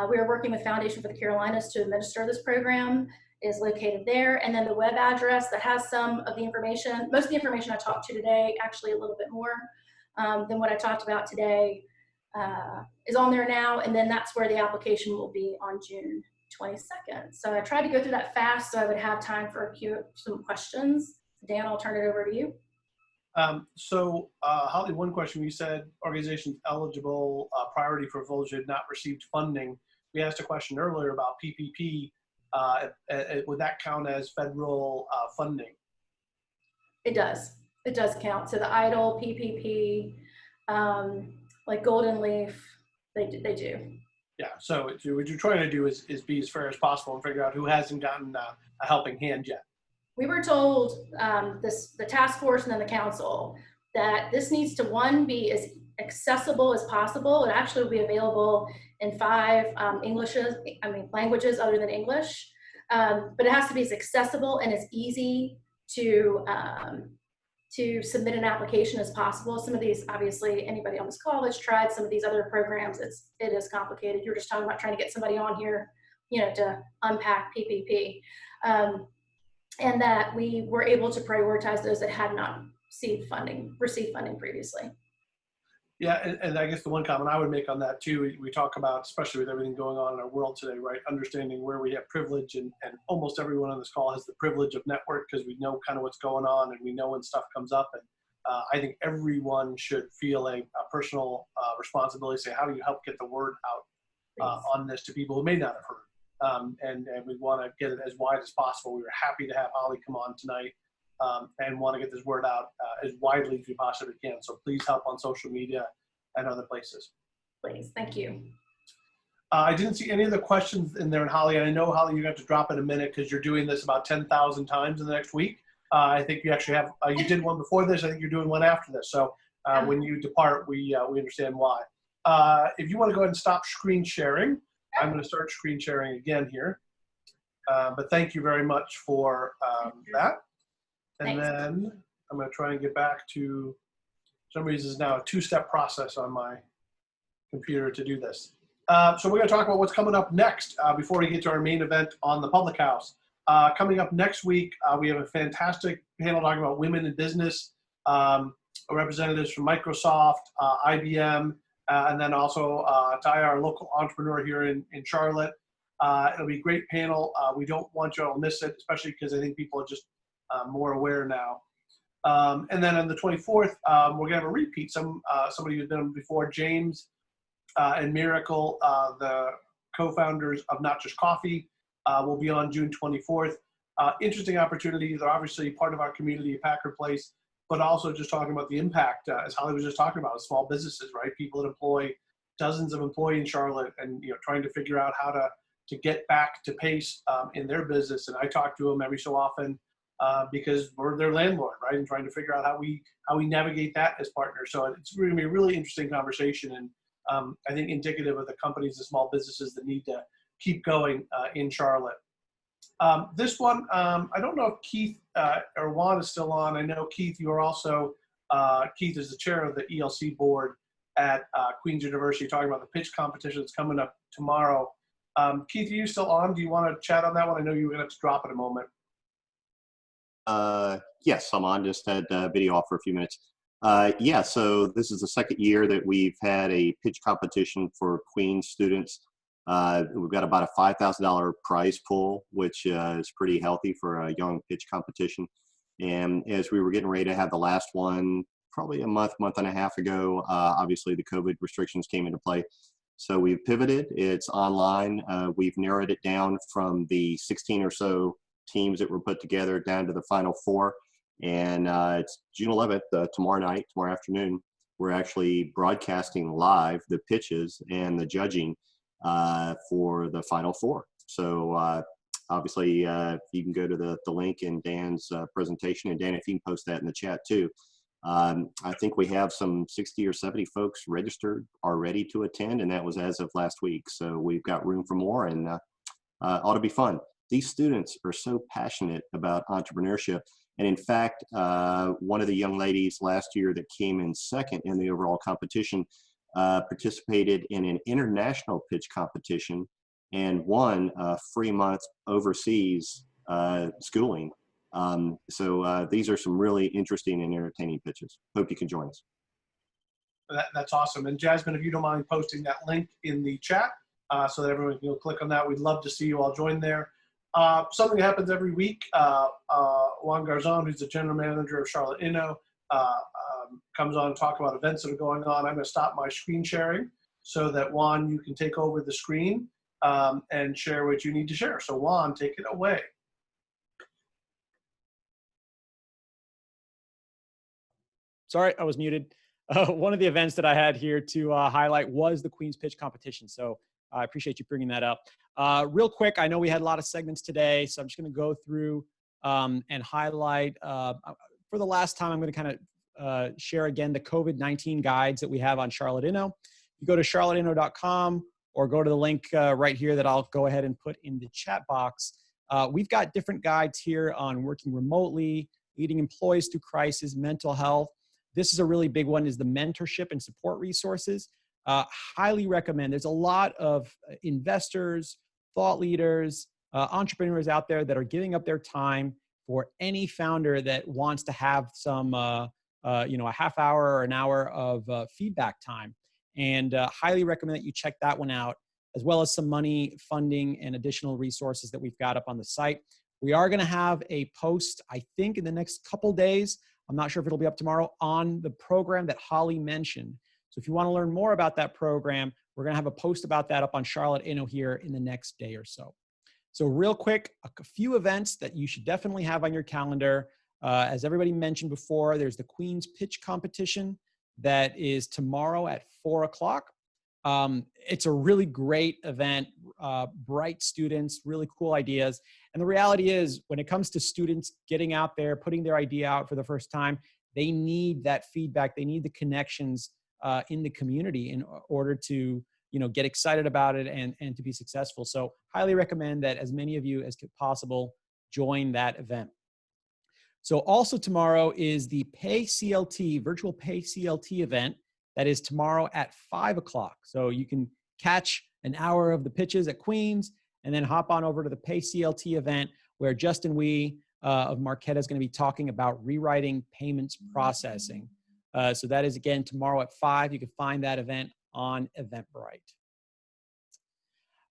we are working with Foundation for the Carolinas to administer this program, is located there. And then the web address that has some of the information, most of the information I talked to today, actually a little bit more than what I talked about today, is on there now. And then that's where the application will be on June 22nd. So I tried to go through that fast so I would have time for some questions. Dan, I'll turn it over to you. Holly, one question. You said organizations eligible priority for those who had not received funding. We asked a question earlier about PPP. Would that count as federal funding? It does. It does count. So the EIDL, PPP, like Golden Leaf, they do. Yeah. So what you're trying to do is be as fair as possible and figure out who hasn't gotten a helping hand yet. we were told, the task force and then the council, that this needs to, one, be as accessible as possible. It actually will be available in 5 languages other than English. But it has to be as accessible and as easy to submit an application as possible. Some of these, obviously, anybody on this call has tried some of these other programs. It is complicated. You're just talking about trying to get somebody on here, to unpack PPP. And that we were able to prioritize those that had not received funding previously. Yeah, and I guess the one comment I would make on that too, we talk about, especially with everything going on in our world today, right? Understanding where we have privilege, and almost everyone on this call has the privilege of network because we know kind of what's going on and we know when stuff comes up. And I think everyone should feel a personal responsibility to say, how do you help get the word out on this to people who may not have heard? And we want to get it as wide as possible. We were happy to have Holly come on tonight and want to get this word out as widely as we possibly can. So please help on social media and other places. Please, thank you. I didn't see any of the questions in there. And Holly, I know, Holly, you're going to have to drop in a minute because you're doing this about 10,000 times in the next week. I think you actually have, you did one before this. I think you're doing one after this. So when you depart, we understand why. If you want to go ahead and stop screen sharing, I'm going to start screen sharing again here. But thank you very much for that. And Thanks. then I'm going to try and get back to, for some reason, it's now a 2-step process on my computer to do this. So we're going to talk about what's coming up next before we get to our main event on the Public House. Coming up next week, we have a fantastic panel talking about women in business, representatives from Microsoft, IBM, and then also Taya, our local entrepreneur here in Charlotte. It'll be a great panel. We don't want you all to miss it, especially because I think people are just more aware now. And then on the 24th, we're going to have a repeat. Somebody who's been on before, James and Miracle, the co-founders of Not Just Coffee, will be on June 24th. Interesting opportunity. They're obviously part of our community at Packard Place, but also just talking about the impact, as Holly was just talking about, small businesses, right? People that employ dozens of employees in Charlotte, and trying to figure out how to get back to pace in their business. And I talk to them every so often because we're their landlord, right? And trying to figure out how we navigate that as partners. So it's going to be a really interesting conversation, and I think indicative of the companies and small businesses that need to keep going in Charlotte. This one, I don't know if Keith or Juan is still on. I know, Keith, you are also, Keith is the chair of the ELC board at Queen's University, talking about the pitch competition that's coming up tomorrow. Keith, are you still on? Do you want to chat on that one? I know you were going to have to drop in a moment. Yes, I'm on. Just had video off for a few minutes. Yeah, so this is the second year that we've had a pitch competition for Queen's students. We've got about a $5,000 prize pool, which is pretty healthy for a young pitch competition. And as we were getting ready to have the last one, probably a month and a half ago, obviously the COVID restrictions came into play. So we've pivoted. It's online. We've narrowed it down from the 16 or so teams that were put together down to the final 4. And it's June 11th, tomorrow afternoon. We're actually broadcasting live the pitches and the judging for the final 4. So obviously you can go to the link in Dan's presentation, and Dan, if you can post that in the chat too. I think we have some 60 or 70 folks registered already to attend, and that was as of last week. So we've got room for more, and ought to be fun. These students are so passionate about entrepreneurship. And in fact, one of the young ladies last year that came in second in the overall competition participated in an international pitch competition and won a free month overseas schooling. So these are some really interesting and entertaining pitches. Hope you can join us. That's awesome. And Jasmine, if you don't mind posting that link in the chat so that everyone can go click on that. We'd love to see you all join there. Something that happens every week, Juan Garzon, who's the general manager of Charlotte Inno, comes on and talk about events that are going on. I'm going to stop my screen sharing so that, Juan, you can take over the screen and share what you need to share. So, Juan, take it away. Sorry, I was muted. One of the events that I had here to highlight was the Queen's Pitch Competition. So I appreciate you bringing that up. Real quick, I know we had a lot of segments today, so I'm just going to go through and highlight, for the last time, I'm going to kind of share again the COVID-19 guides that we have on Charlotte Inno. You go to charlotteinno.com or go to the link right here that I'll go ahead and put in the chat box. We've got different guides here on working remotely, leading employees through crisis, mental health. This is a really big one, is the mentorship and support resources. Highly recommend. There's a lot of investors, thought leaders, entrepreneurs out there that are giving up their time for any founder that wants to have some, a half hour or an hour of feedback time. And highly recommend that you check that one out, as well as some money, funding, and additional resources that we've got up on the site. We are going to have a post, I think, in the next couple days. I'm not sure if it'll be up tomorrow, on the program that Holly mentioned. So if you want to learn more about that program, we're going to have a post about that up on Charlotte Inno here in the next day or so. So real quick, a few events that you should definitely have on your calendar. As everybody mentioned before, there's the Queen's Pitch Competition that is tomorrow at 4 o'clock. It's a really great event, bright students, really cool ideas. And the reality is, when it comes to students getting out there, putting their idea out for the first time, they need that feedback. They need the connections in the community in order to get excited about it and to be successful. So highly recommend that as many of you as possible join that event. So also tomorrow is the Pay CLT, virtual Pay CLT event. That is tomorrow at 5 o'clock. So you can catch an hour of the pitches at Queens and then hop on over to the Pay CLT event, where Justin Wee of Marquetta is going to be talking about rewriting payments processing. So that is, again, tomorrow at 5. You can find that event on Eventbrite.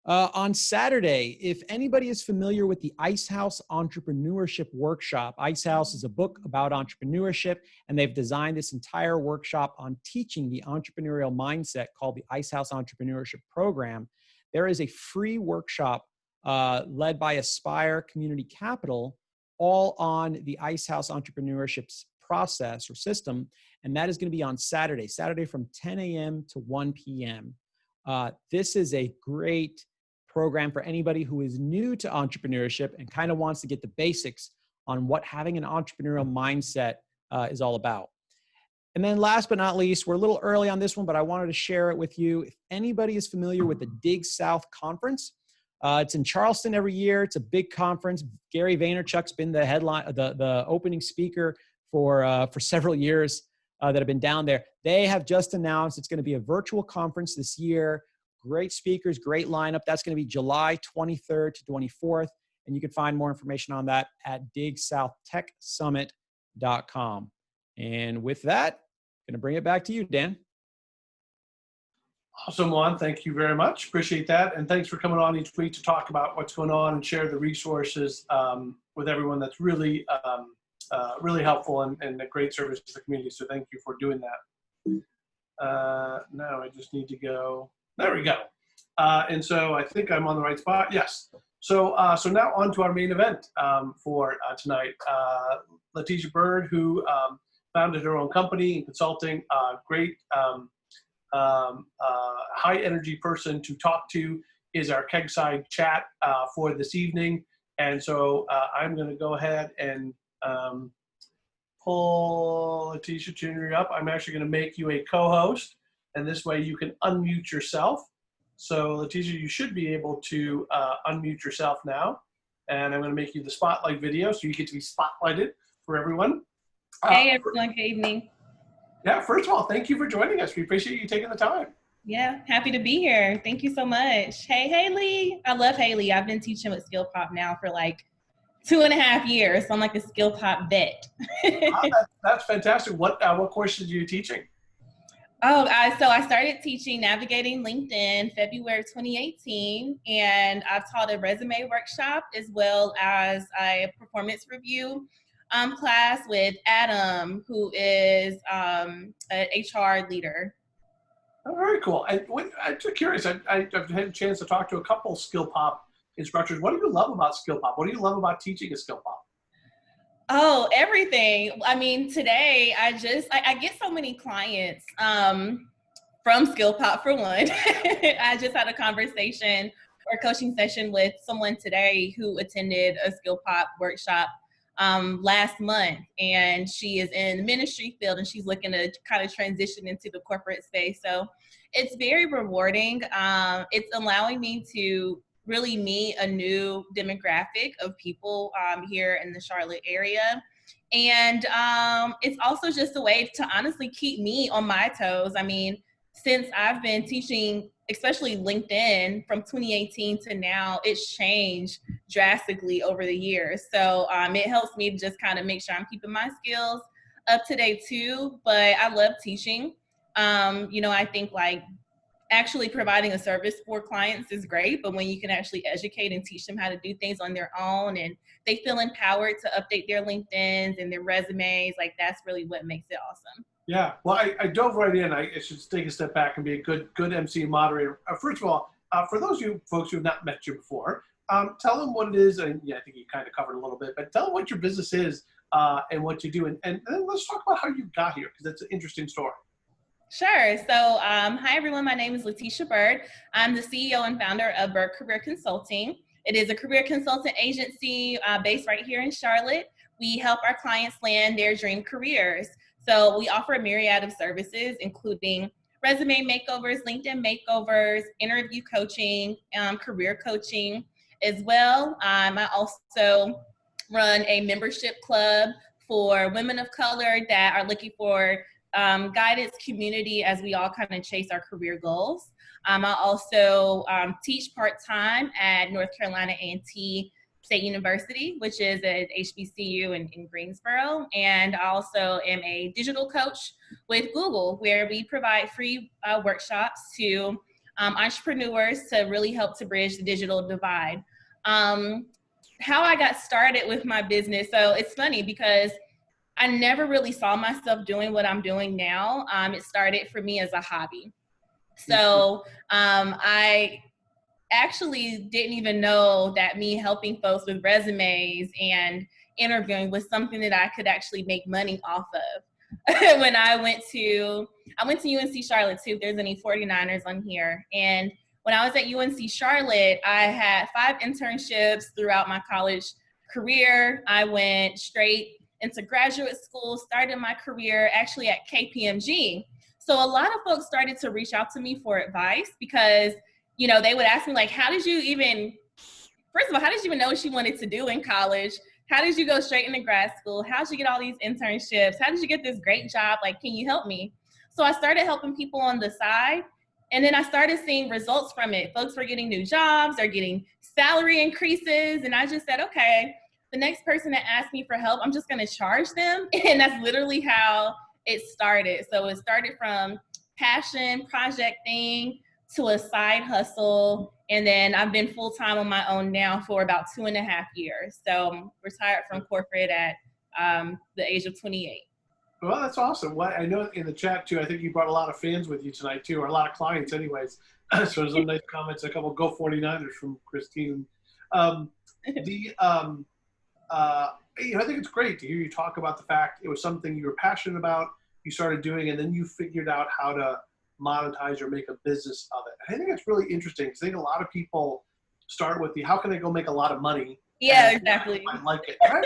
On Saturday, if anybody is familiar with the Ice House Entrepreneurship Workshop, Ice House is a book about entrepreneurship, and they've designed this entire workshop on teaching the entrepreneurial mindset called the Ice House Entrepreneurship Program. There is a free workshop led by Aspire Community Capital, all on the Ice House Entrepreneurship process or system, and that is going to be on Saturday from 10 a.m. to 1 p.m. This is a great program for anybody who is new to entrepreneurship and kind of wants to get the basics on what having an entrepreneurial mindset is all about. And then last but not least, we're a little early on this one, but I wanted to share it with you. If anybody is familiar with the Dig South Conference, it's in Charleston every year. It's a big conference. Gary Vaynerchuk's been the headline, the opening speaker for several years that have been down there. They have just announced it's going to be a virtual conference this year. Great speakers, great lineup. That's going to be July 23rd to 24th. And you can find more information on that at digsouthtechsummit.com. And with that, I'm going to bring it back to you, Dan. Awesome, Juan. Thank you very much. Appreciate that. And thanks for coming on each week to talk about what's going on and share the resources with everyone. That's really, really helpful and a great service to the community. So thank you for doing that. Now I just need to go. There we go. And so I think I'm on the right spot. Yes. So now on to our main event for tonight. Latesha Byrd, who founded her own company in consulting, great high energy person to talk to, is our keg-side chat for this evening. And so I'm going to go ahead and pull Latesha Jr. up. I'm actually going to make you a co-host, and this way you can unmute yourself. So Latesha, you should be able to unmute yourself now. And I'm going to make you the spotlight video, so you get to be spotlighted for everyone. Hey everyone, good evening. Yeah, first of all, thank you for joining us. We appreciate you taking the time. Yeah, happy to be here. Thank you so much. Hey, Haley. I love Haley. I've been teaching with Skill Pop now for like 2.5 years. So I'm like a Skill Pop vet. That's fantastic. What courses are you teaching? Oh, so I started teaching Navigating LinkedIn February 2018, and I've taught a resume workshop as well as a performance review class with Adam, who is an HR leader. Oh, very cool. And I'm just curious, I've had a chance to talk to a couple Skill Pop instructors. What do you love about Skill Pop? What do you love about teaching a Skill Pop? Oh, everything. I mean, today I get so many clients from Skill Pop, for one. I just had a conversation or coaching session with someone today who attended a Skill Pop workshop last month, and she is in the ministry field, and she's looking to kind of transition into the corporate space. So it's very rewarding. It's allowing me to really meet a new demographic of people here in the Charlotte area. And it's also just a way to honestly keep me on my toes. I mean, since I've been teaching, especially LinkedIn from 2018 to now, it's changed drastically over the years. So it helps me to just kind of make sure I'm keeping my skills up to date too. But I love teaching. I think like actually providing a service for clients is great, but when you can actually educate and teach them how to do things on their own and they feel empowered to update their LinkedIns and their resumes, like that's really what makes it awesome. Yeah, well, I dove right in. I should take a step back and be a good MC and moderator. First of all, for those of you folks who have not met you before, tell them what it is. And yeah, I think you kind of covered a little bit, but tell them what your business is and what you do. And then let's talk about how you got here, because that's an interesting story. Sure. So, hi everyone. My name is Latesha Byrd. I'm the CEO and founder of Byrd Career Consulting. It is a career consultant agency based right here in Charlotte. We help our clients land their dream careers. So we offer a myriad of services, including resume makeovers, LinkedIn makeovers, interview coaching, career coaching as well. I also run a membership club for women of color that are looking for guidance, community as we all kind of chase our career goals. I also teach part-time at North Carolina A&T State University, which is at HBCU in Greensboro. And I also am a digital coach with Google, where we provide free workshops to entrepreneurs to really help to bridge the digital divide. How I got started with my business, so it's funny because I never really saw myself doing what I'm doing now. It started for me as a hobby. So I actually didn't even know that me helping folks with resumes and interviewing was something that I could actually make money off of. When I went to UNC Charlotte too, if there's any 49ers on here. And when I was at UNC Charlotte, I had 5 internships throughout my college career. I went straight into graduate school, started my career actually at KPMG. So a lot of folks started to reach out to me for advice because, they would ask me like, first of all, how did you even know what you wanted to do in college? How did you go straight into grad school? How did you get all these internships? How did you get this great job? Like, can you help me? So I started helping people on the side. And then I started seeing results from it. Folks were getting new jobs, they're getting salary increases. And I just said, okay, the next person that asks me for help, I'm just gonna charge them. And that's literally how it started. So it started from passion, project thing, to a side hustle. And then I've been full-time on my own now for about 2.5 years. So I'm retired from corporate at the age of 28. Well, that's awesome. Well, I know in the chat too, I think you brought a lot of fans with you tonight too, or a lot of clients anyways. So there's some nice comments, a couple of Go 49ers from Christine. I think it's great to hear you talk about the fact it was something you were passionate about, you started doing, and then you figured out how to monetize or make a business of it. I think it's really interesting because I think a lot of people start with how can I go make a lot of money? Yeah, exactly. I like it. And I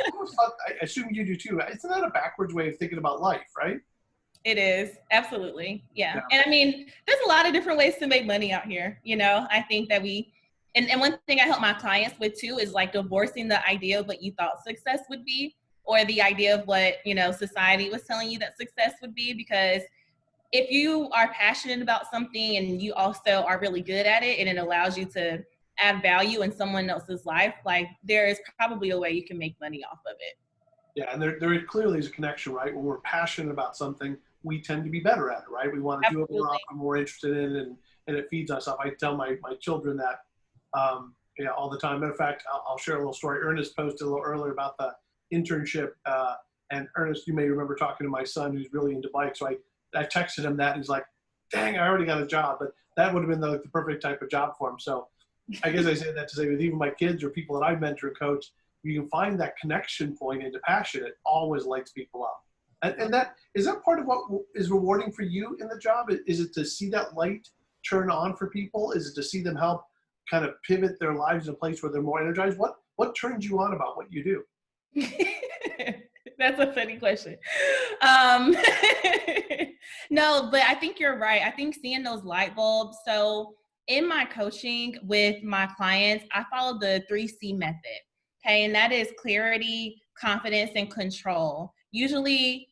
assume you do too. Isn't that a backwards way of thinking about life, right? It is, absolutely. Yeah. And I mean, there's a lot of different ways to make money out here. I think that and one thing I help my clients with too is like divorcing the idea of what you thought success would be, or the idea of what, society was telling you that success would be. Because if you are passionate about something and you also are really good at it and it allows you to add value in someone else's life, like there is probably a way you can make money off of it. Yeah, and there clearly is a connection, right? When we're passionate about something, we tend to be better at it, right? We want to do it more often, more interested in it, and it feeds us up. I tell my children that all the time. Matter of fact, I'll share a little story. Ernest posted a little earlier about the internship, and Ernest, you may remember talking to my son who's really into bikes. So I texted him that, and he's like, dang, I already got a job. But that would have been the perfect type of job for him. So I guess I say that to say with even my kids or people that I mentor and coach, you can find that connection point into passion. It always lights people up. And is that part of what is rewarding for you in the job? Is it to see that light turn on for people? Is it to see them help kind of pivot their lives in a place where they're more energized? What turns you on about what you do? That's a funny question. Um, no, but I think you're right. I think seeing those light bulbs. So in my coaching with my clients, I follow the 3C method. Okay. And that is clarity, confidence, and control. Usually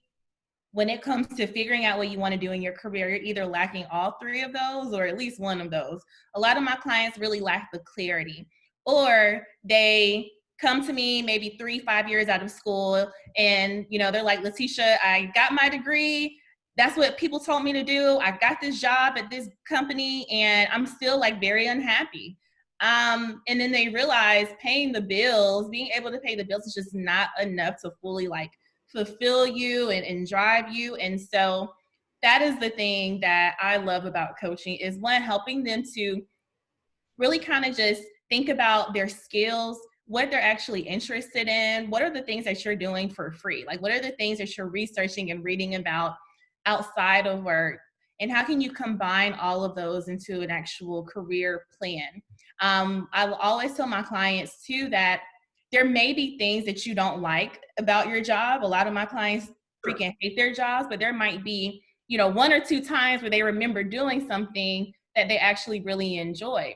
when it comes to figuring out what you want to do in your career, you're either lacking all three of those or at least one of those. A lot of my clients really lack the clarity, or they come to me maybe 3-5 years out of school and, you know, they're like, Latesha, I got my degree. That's what people told me to do. I got this job at this company and I'm still like very unhappy. And then they realize paying the bills, being able to pay the bills is just not enough to fully like fulfill you and drive you. And so that is the thing that I love about coaching is one, helping them to really kind of just think about their skills, what they're actually interested in, what are the things that you're doing for free? Like, what are the things that you're researching and reading about outside of work? And how can you combine all of those into an actual career plan? I will always tell my clients too that there may be things that you don't like about your job. A lot of my clients freaking hate their jobs, but there might be, you know, 1 or 2 times where they remember doing something that they actually really enjoy.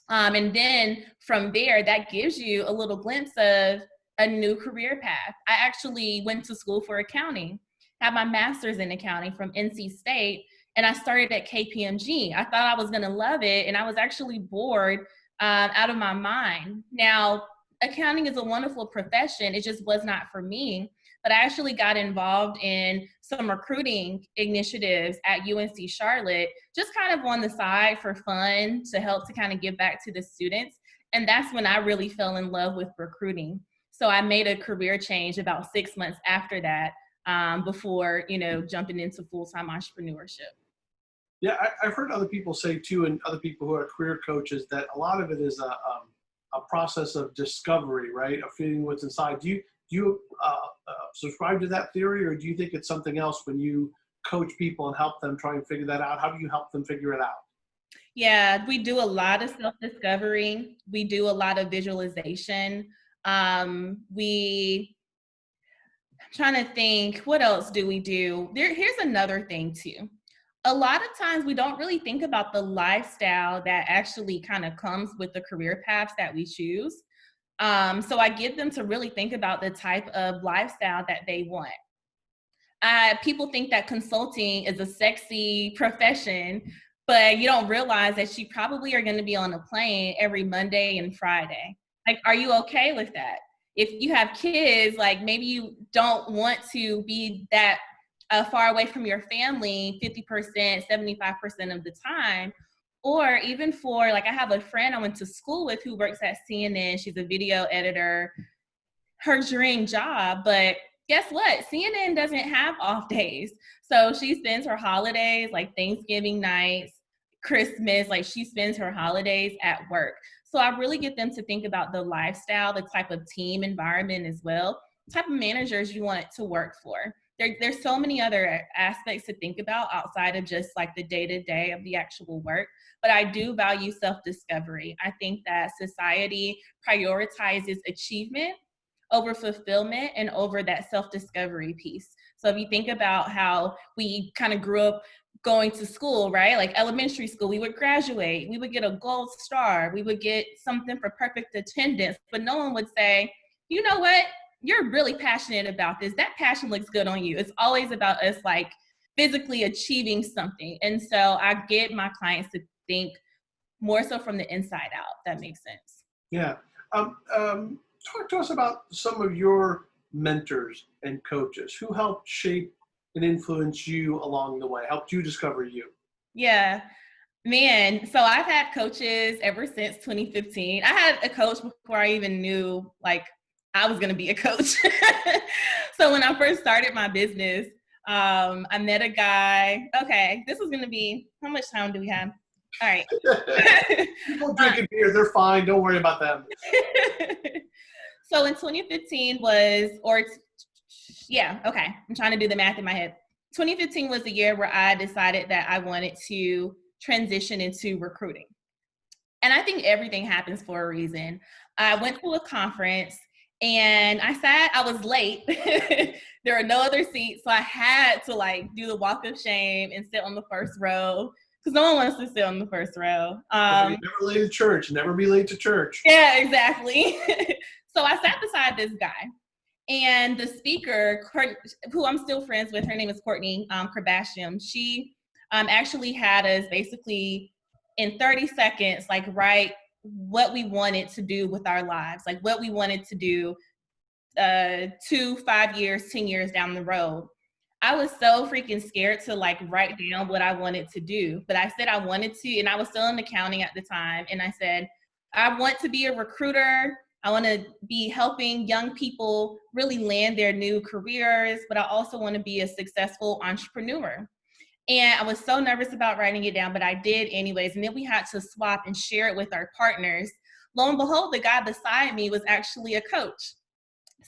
And then from there, that gives you a little glimpse of a new career path. I actually went to school for accounting, had my master's in accounting from NC State, and I started at KPMG. I thought I was gonna love it, and I was actually bored out of my mind. Now, accounting is a wonderful profession. It just was not for me. But I actually got involved in some recruiting initiatives at UNC Charlotte, just kind of on the side for fun to help to kind of give back to the students. And that's when I really fell in love with recruiting. So I made a career change about 6 months after that, before, you know, jumping into full-time entrepreneurship. Yeah, I've heard other people say too, and other people who are career coaches, that a lot of it is a process of discovery, right? Of feeling what's inside. Do you subscribe to that theory, or do you think it's something else when you coach people and help them try and figure that out? How do you help them figure it out? Yeah, we do a lot of self-discovery. We do a lot of visualization. I'm trying to think, what else do we do? Here's another thing too. A lot of times we don't really think about the lifestyle that actually kind of comes with the career paths that we choose. So I get them to really think about the type of lifestyle that they want. People think that consulting is a sexy profession, but you don't realize that you probably are going to be on a plane every Monday and Friday. Like, are you okay with that? If you have kids, like maybe you don't want to be that far away from your family 50%, 75% of the time. Or even for, like, I have a friend I went to school with who works at CNN. She's a video editor, her dream job. But guess what? CNN doesn't have off days. So she spends her holidays, like Thanksgiving nights, Christmas, like she spends her holidays at work. So I really get them to think about the lifestyle, the type of team environment as well, type of managers you want to work for. There's so many other aspects to think about outside of just like the day-to-day of the actual work. But I do value self-discovery. I think that society prioritizes achievement over fulfillment and over that self-discovery piece. So if you think about how we kind of grew up going to school, right? Like elementary school, we would graduate, we would get a gold star, we would get something for perfect attendance, but no one would say, you know what? You're really passionate about this. That passion looks good on you. It's always about us like physically achieving something. And so I get my clients to think more so from the inside out. That makes sense. Yeah. Talk to us about some of your mentors and coaches who helped shape and influence you along the way, helped you discover you. Yeah, man. So I've had coaches ever since 2015. I had a coach before I even knew like I was going to be a coach. So when I first started my business, I met a guy. Okay, this is going to be, how much time do we have? All right. People drinking beer, they're fine. Don't worry about them. So in 2015 I'm trying to do the math in my head. 2015 was the year where I decided that I wanted to transition into recruiting. And I think everything happens for a reason. I went to a conference And I was late. There were no other seats. So I had to like do the walk of shame and sit on the first row because no one wants to sit on the first row. Never late to church. Never be late to church. Yeah, exactly. So I sat beside this guy. And the speaker, who I'm still friends with, her name is Courtney Kardashian. She actually had us basically in 30 seconds, like write what we wanted to do with our lives, like what we wanted to do 2, 5 years, 10 years down the road. I was so freaking scared to like write down what I wanted to do, but I said I wanted to, and I was still in accounting at the time. And I said, I want to be a recruiter. I want to be helping young people really land their new careers, but I also want to be a successful entrepreneur. And I was so nervous about writing it down, but I did anyways. And then we had to swap and share it with our partners. Lo and behold, the guy beside me was actually a coach.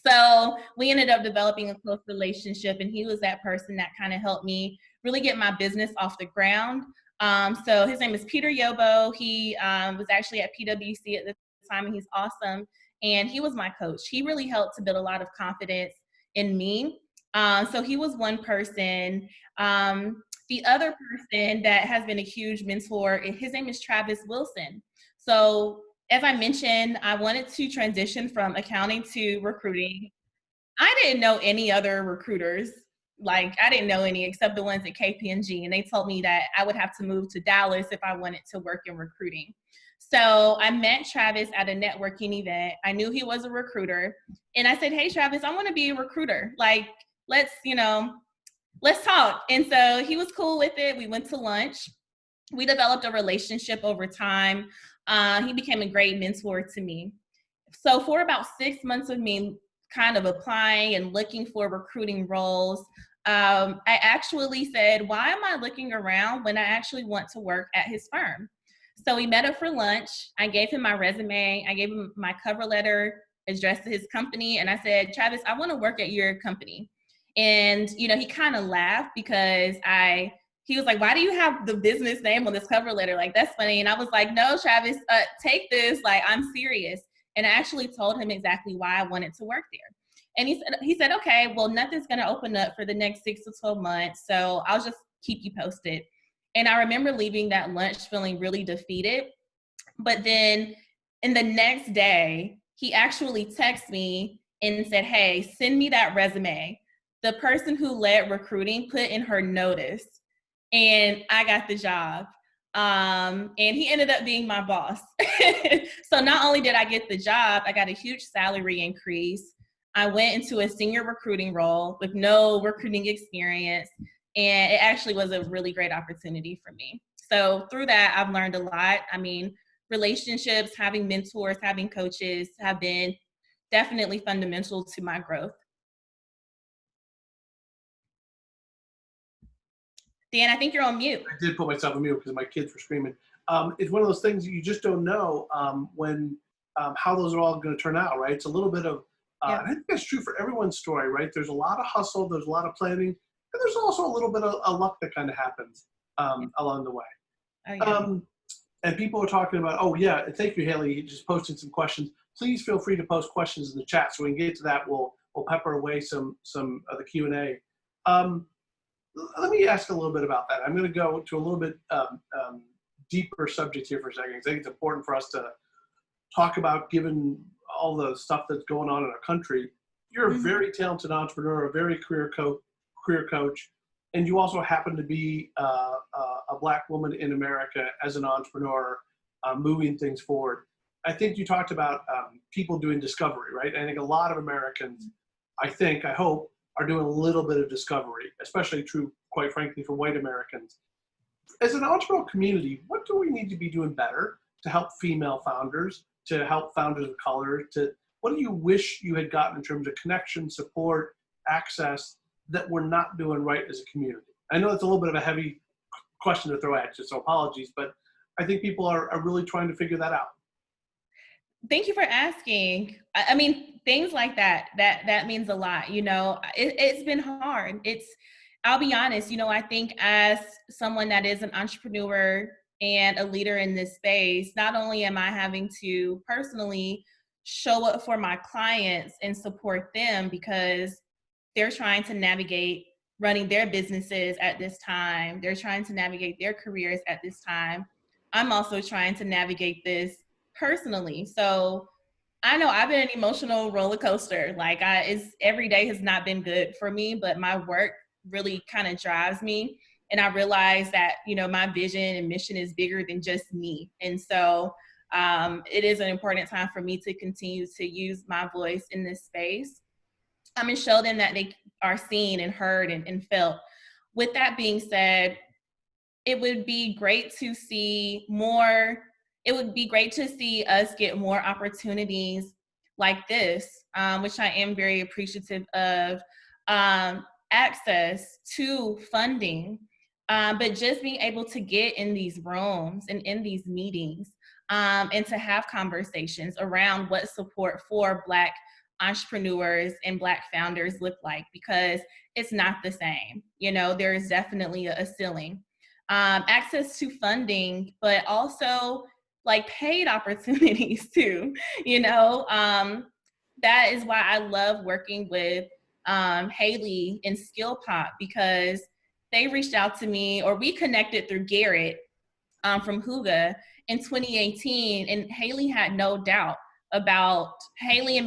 So we ended up developing a close relationship, and he was that person that kind of helped me really get my business off the ground. So his name is Peter Yobo. He was actually at PwC at the time, and he's awesome. And he was my coach. He really helped to build a lot of confidence in me. So he was one person. The other person that has been a huge mentor, his name is Travis Wilson. So as I mentioned, I wanted to transition from accounting to recruiting. I didn't know any other recruiters. Like, I didn't know any except the ones at KPMG. And they told me that I would have to move to Dallas if I wanted to work in recruiting. So I met Travis at a networking event. I knew he was a recruiter. And I said, hey, Travis, I want to be a recruiter. Like, let's talk. And so he was cool with it. We went to lunch. We developed a relationship over time. He became a great mentor to me. So for about 6 months of me kind of applying and looking for recruiting roles, I actually said, why am I looking around when I actually want to work at his firm? So we met up for lunch. I gave him my resume. I gave him my cover letter addressed to his company. And I said, Travis, I want to work at your company. And, he kind of laughed because he was like, why do you have the business name on this cover letter? Like, that's funny. And I was like, no, Travis, take this. Like, I'm serious. And I actually told him exactly why I wanted to work there. And he said, okay, well, nothing's going to open up for the next 6 to 12 months. So I'll just keep you posted. And I remember leaving that lunch feeling really defeated. But then in the next day, he actually texted me and said, hey, send me that resume. The person who led recruiting put in her notice, and I got the job. And he ended up being my boss. So not only did I get the job, I got a huge salary increase. I went into a senior recruiting role with no recruiting experience. And it actually was a really great opportunity for me. So through that, I've learned a lot. I mean, relationships, having mentors, having coaches have been definitely fundamental to my growth. Dan, I think you're on mute. I did put myself on mute because my kids were screaming. It's one of those things you just don't know how those are all going to turn out, right? It's a little bit of, and I think that's true for everyone's story, right? There's a lot of hustle, there's a lot of planning, and there's also a little bit of luck that kind of happens along the way. Oh, yeah. And people are talking about, oh yeah, thank you, Haley, you just posted some questions. Please feel free to post questions in the chat so we can get to that. We'll pepper away some of the Q&A. Let me ask a little bit about that. I'm going to go to a little bit deeper subject here for a second. I think it's important for us to talk about, given all the stuff that's going on in our country. You're a very talented entrepreneur, a very career coach, and you also happen to be a Black woman in America as an entrepreneur, moving things forward. I think you talked about people doing discovery, right? I think a lot of Americans, I hope, are doing a little bit of discovery, especially true, quite frankly, for white Americans. As an entrepreneurial community, what do we need to be doing better to help female founders, to help founders of color? What do you wish you had gotten in terms of connection, support, access that we're not doing right as a community? I know it's a little bit of a heavy question to throw at you, so apologies, but I think people are really trying to figure that out. Thank you for asking. I mean, things like that means a lot. It's been hard. I'll be honest, I think as someone that is an entrepreneur and a leader in this space, not only am I having to personally show up for my clients and support them because they're trying to navigate running their businesses at this time. They're trying to navigate their careers at this time. I'm also trying to navigate this personally. So I know I've been an emotional roller coaster. Like every day has not been good for me, but my work really kind of drives me. And I realize that, you know, my vision and mission is bigger than just me. And so it is an important time for me to continue to use my voice in this space. And show them that they are seen and heard and felt. With that being said, it would be great to see us get more opportunities like this, which I am very appreciative of, access to funding, but just being able to get in these rooms and in these meetings, and to have conversations around what support for Black entrepreneurs and Black founders look like, because it's not the same. You know, there is definitely a ceiling. Access to funding, but also like paid opportunities too, you know. That is why I love working with Haley and Skill Pop, because they reached out to me, or we connected through Garrett from Huga in 2018, and Haley and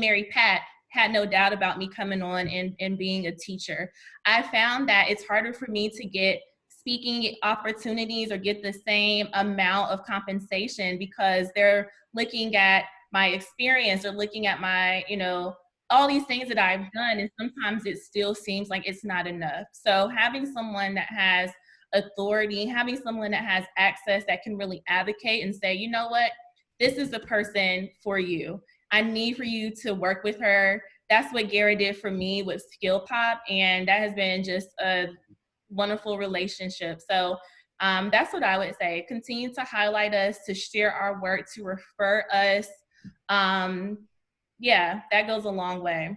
Mary Pat had no doubt about me coming on and being a teacher. I found that it's harder for me to get speaking opportunities or get the same amount of compensation because they're looking at my experience or looking at my, you know, all these things that I've done, and sometimes it still seems like it's not enough. So having someone that has authority, having someone that has access that can really advocate and say, you know what, this is the person for you. I need for you to work with her. That's what Garrett did for me with Skill Pop, and that has been just a wonderful relationship. So that's what I would say. Continue to highlight us, to share our work, to refer us. Yeah, that goes a long way.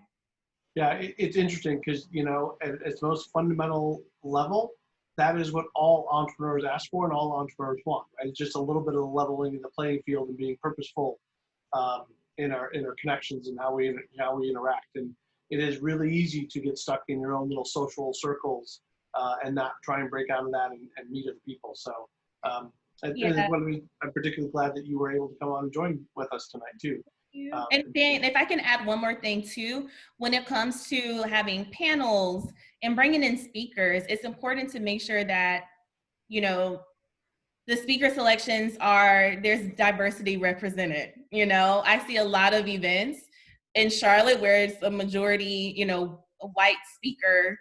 Yeah, it's interesting because, you know, at its most fundamental level, that is what all entrepreneurs ask for and all entrepreneurs want, right? It's just a little bit of the leveling in the playing field and being purposeful in our connections and how we interact. And it is really easy to get stuck in your own little social circles and not try and break out of that and meet other people. So I'm particularly glad that you were able to come on and join with us tonight too. And then if I can add one more thing too, when it comes to having panels and bringing in speakers, it's important to make sure that, you know, the speaker selections there's diversity represented. You know, I see a lot of events in Charlotte where it's a majority, you know, a white speaker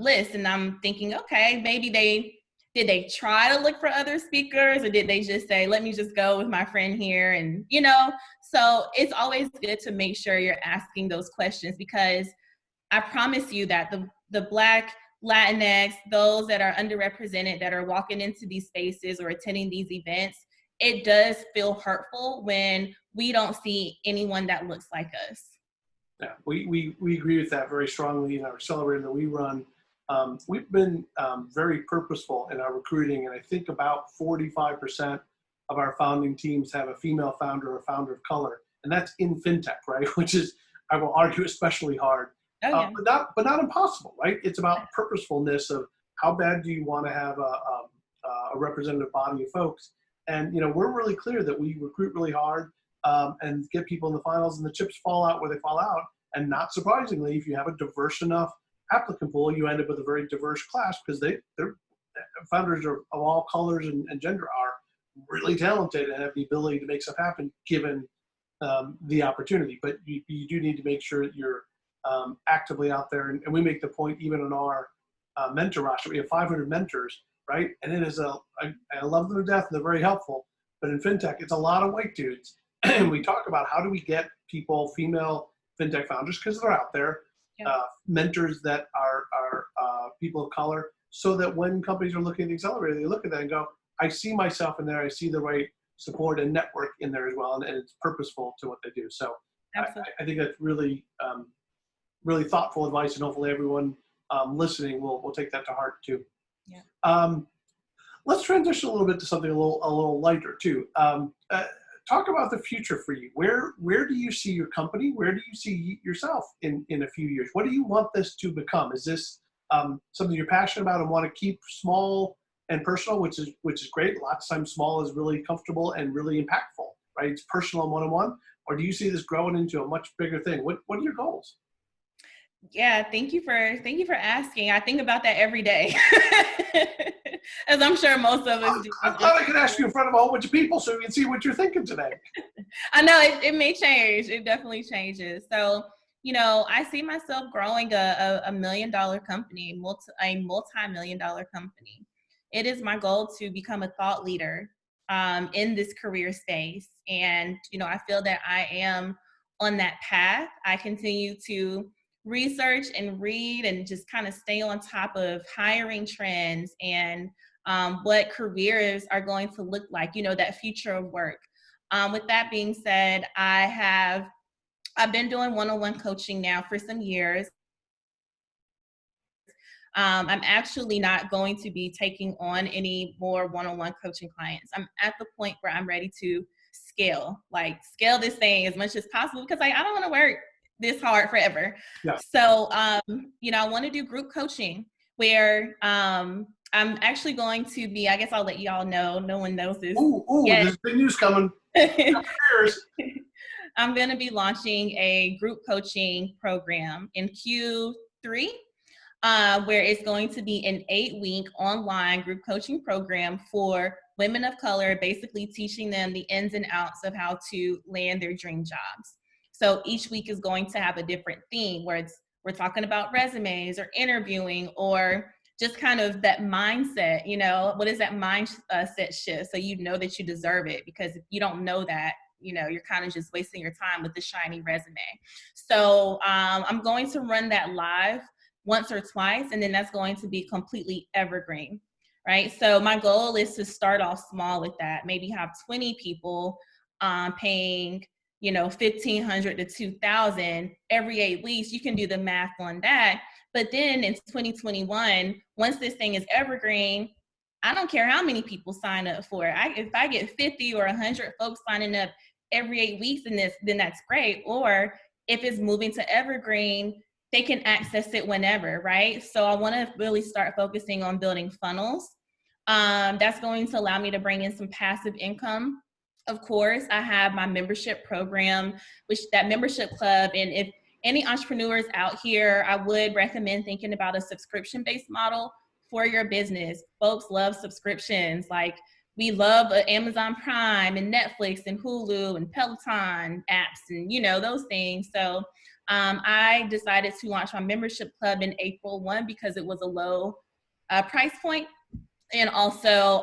list. And I'm thinking, okay, maybe did they try to look for other speakers, or did they just say, let me just go with my friend here? And, you know, so it's always good to make sure you're asking those questions, because I promise you that the Black, Latinx, those that are underrepresented, that are walking into these spaces or attending these events, it does feel hurtful when we don't see anyone that looks like us. Yeah, we agree with that very strongly in our accelerator that we run. We've been very purposeful in our recruiting, and I think about 45% of our founding teams have a female founder or a founder of color, and that's in fintech, right? Which is, I will argue, especially hard, but not impossible, right? It's about purposefulness of how bad do you want to have a representative body of folks, and you know, we're really clear that we recruit really hard and get people in the finals, and the chips fall out where they fall out. And not surprisingly, if you have a diverse enough applicant pool, you end up with a very diverse class, because they're founders of all colors and gender are really talented and have the ability to make stuff happen given the opportunity. But you do need to make sure that you're actively out there. And we make the point, even in our mentor roster, we have 500 mentors, right? And it is I love them to death, and they're very helpful. But in fintech, it's a lot of white dudes. And we talk about how do we get people, female fintech founders, because they're out there, mentors that are people of color, so that when companies are looking at the accelerator, they look at that and go, I see myself in there, I see the right support and network in there as well, and it's purposeful to what they do. So I think that's really, really thoughtful advice, and hopefully everyone listening will take that to heart too. Yeah. Let's transition a little bit to something a little lighter too. talk about the future for you. Where do you see your company? Where do you see yourself in a few years? What do you want this to become? Is this something you're passionate about and want to keep small and personal, which is great. Lots of times small is really comfortable and really impactful, right? It's personal and one-on-one. Or do you see this growing into a much bigger thing? What are your goals? Yeah, thank you for asking. I think about that every day, as I'm sure most of us do. I'm glad I could ask you in front of a whole bunch of people so we can see what you're thinking today. I know it may change. It definitely changes. So, I see myself growing a $1 million company, a multi-million-dollar company. It is my goal to become a thought leader in this career space. And, I feel that I am on that path. I continue to research and read and just kind of stay on top of hiring trends and what careers are going to look like, that future of work. With that being said, I've been doing one-on-one coaching now for some years. I'm actually not going to be taking on any more one-on-one coaching clients. I'm at the point where I'm ready to scale this thing as much as possible because I don't want to work this hard forever. Yeah. So, I want to do group coaching where I'm actually going to be, I guess I'll let y'all know, no one knows this. There's big news coming. I'm going to be launching a group coaching program in Q3, where it's going to be an 8-week online group coaching program for women of color, basically teaching them the ins and outs of how to land their dream jobs. So each week is going to have a different theme where we're talking about resumes or interviewing or just kind of that mindset, what is that mindset shift? So you know that you deserve it, because if you don't know that, you're kind of just wasting your time with the shiny resume. So I'm going to run that live once or twice, and then that's going to be completely evergreen, right? So my goal is to start off small with that, maybe have 20 people paying $1,500 to $2,000 every 8 weeks. You can do the math on that. But then in 2021, once this thing is evergreen, I don't care how many people sign up for it. If I get 50 or 100 folks signing up every 8 weeks in this, then that's great. Or if it's moving to evergreen, they can access it whenever, right? So I want to really start focusing on building funnels. That's going to allow me to bring in some passive income. Of course, I have my membership program, that membership club. And if any entrepreneurs out here, I would recommend thinking about a subscription-based model for your business. Folks love subscriptions. Like, we love Amazon Prime and Netflix and Hulu and Peloton apps and, those things. So I decided to launch my membership club in April 1 because it was a low price point. And also,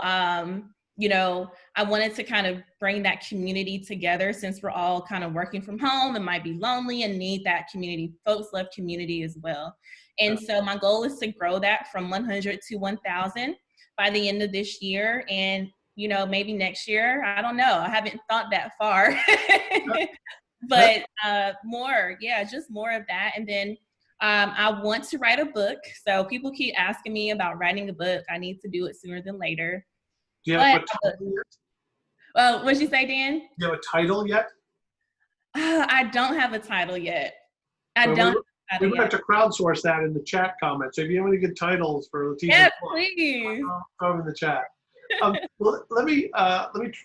I wanted to kind of bring that community together since we're all kind of working from home and might be lonely and need that community. Folks love community as well. And so my goal is to grow that from 100 to 1,000 by the end of this year. And, maybe next year, I don't know. I haven't thought that far, but just more of that. And then I want to write a book. So people keep asking me about writing a book. I need to do it sooner than later. Do you have a title yet? Well, what'd you say, Dan? Do you have a title yet? I don't have a title yet. We would have to crowdsource that in the chat comments. So if you have any good titles for Latesha, yeah, please throw them in the chat. Well, let me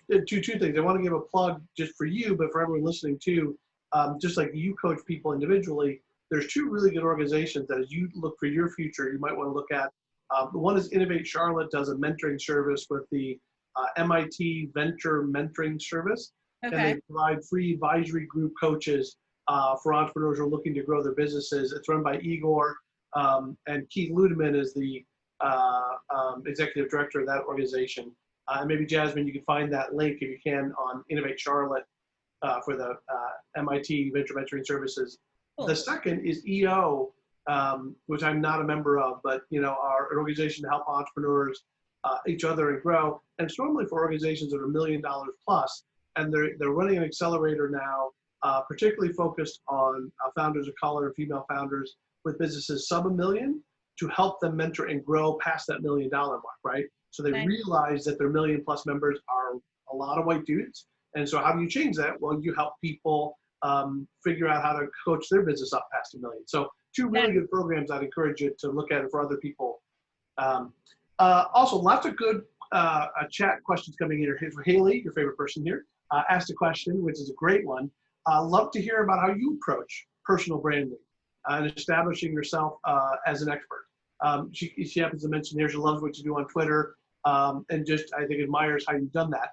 do two things. I want to give a plug just for you, but for everyone listening too. Just like you coach people individually, there's two really good organizations that as you look for your future, you might want to look at. One is Innovate Charlotte, does a mentoring service with the MIT Venture Mentoring Service. Okay. And they provide free advisory group coaches for entrepreneurs who are looking to grow their businesses. It's run by Igor, and Keith Ludeman is the executive director of that organization. And maybe Jasmine, you can find that link if you can on Innovate Charlotte for the MIT Venture Mentoring Services. Cool. The second is EO, which I'm not a member of, but our organization to help entrepreneurs each other and grow. And it's normally for organizations that are $1 million plus, and they're running an accelerator now, particularly focused on founders of color and female founders with businesses sub $1 million to help them mentor and grow past that $1 million mark, right? So they realize that their $1 million+ members are a lot of white dudes, And so how do you change that? Well, you help people figure out how to coach their business up past $1 million. So 2 really good programs I'd encourage you to look at it for other people. Also, lots of good chat questions coming in here. For Haley, your favorite person here, asked a question, which is a great one. Love to hear about how you approach personal branding and establishing yourself as an expert. She happens to mention here she loves what you do on Twitter and just, I think, admires how you've done that.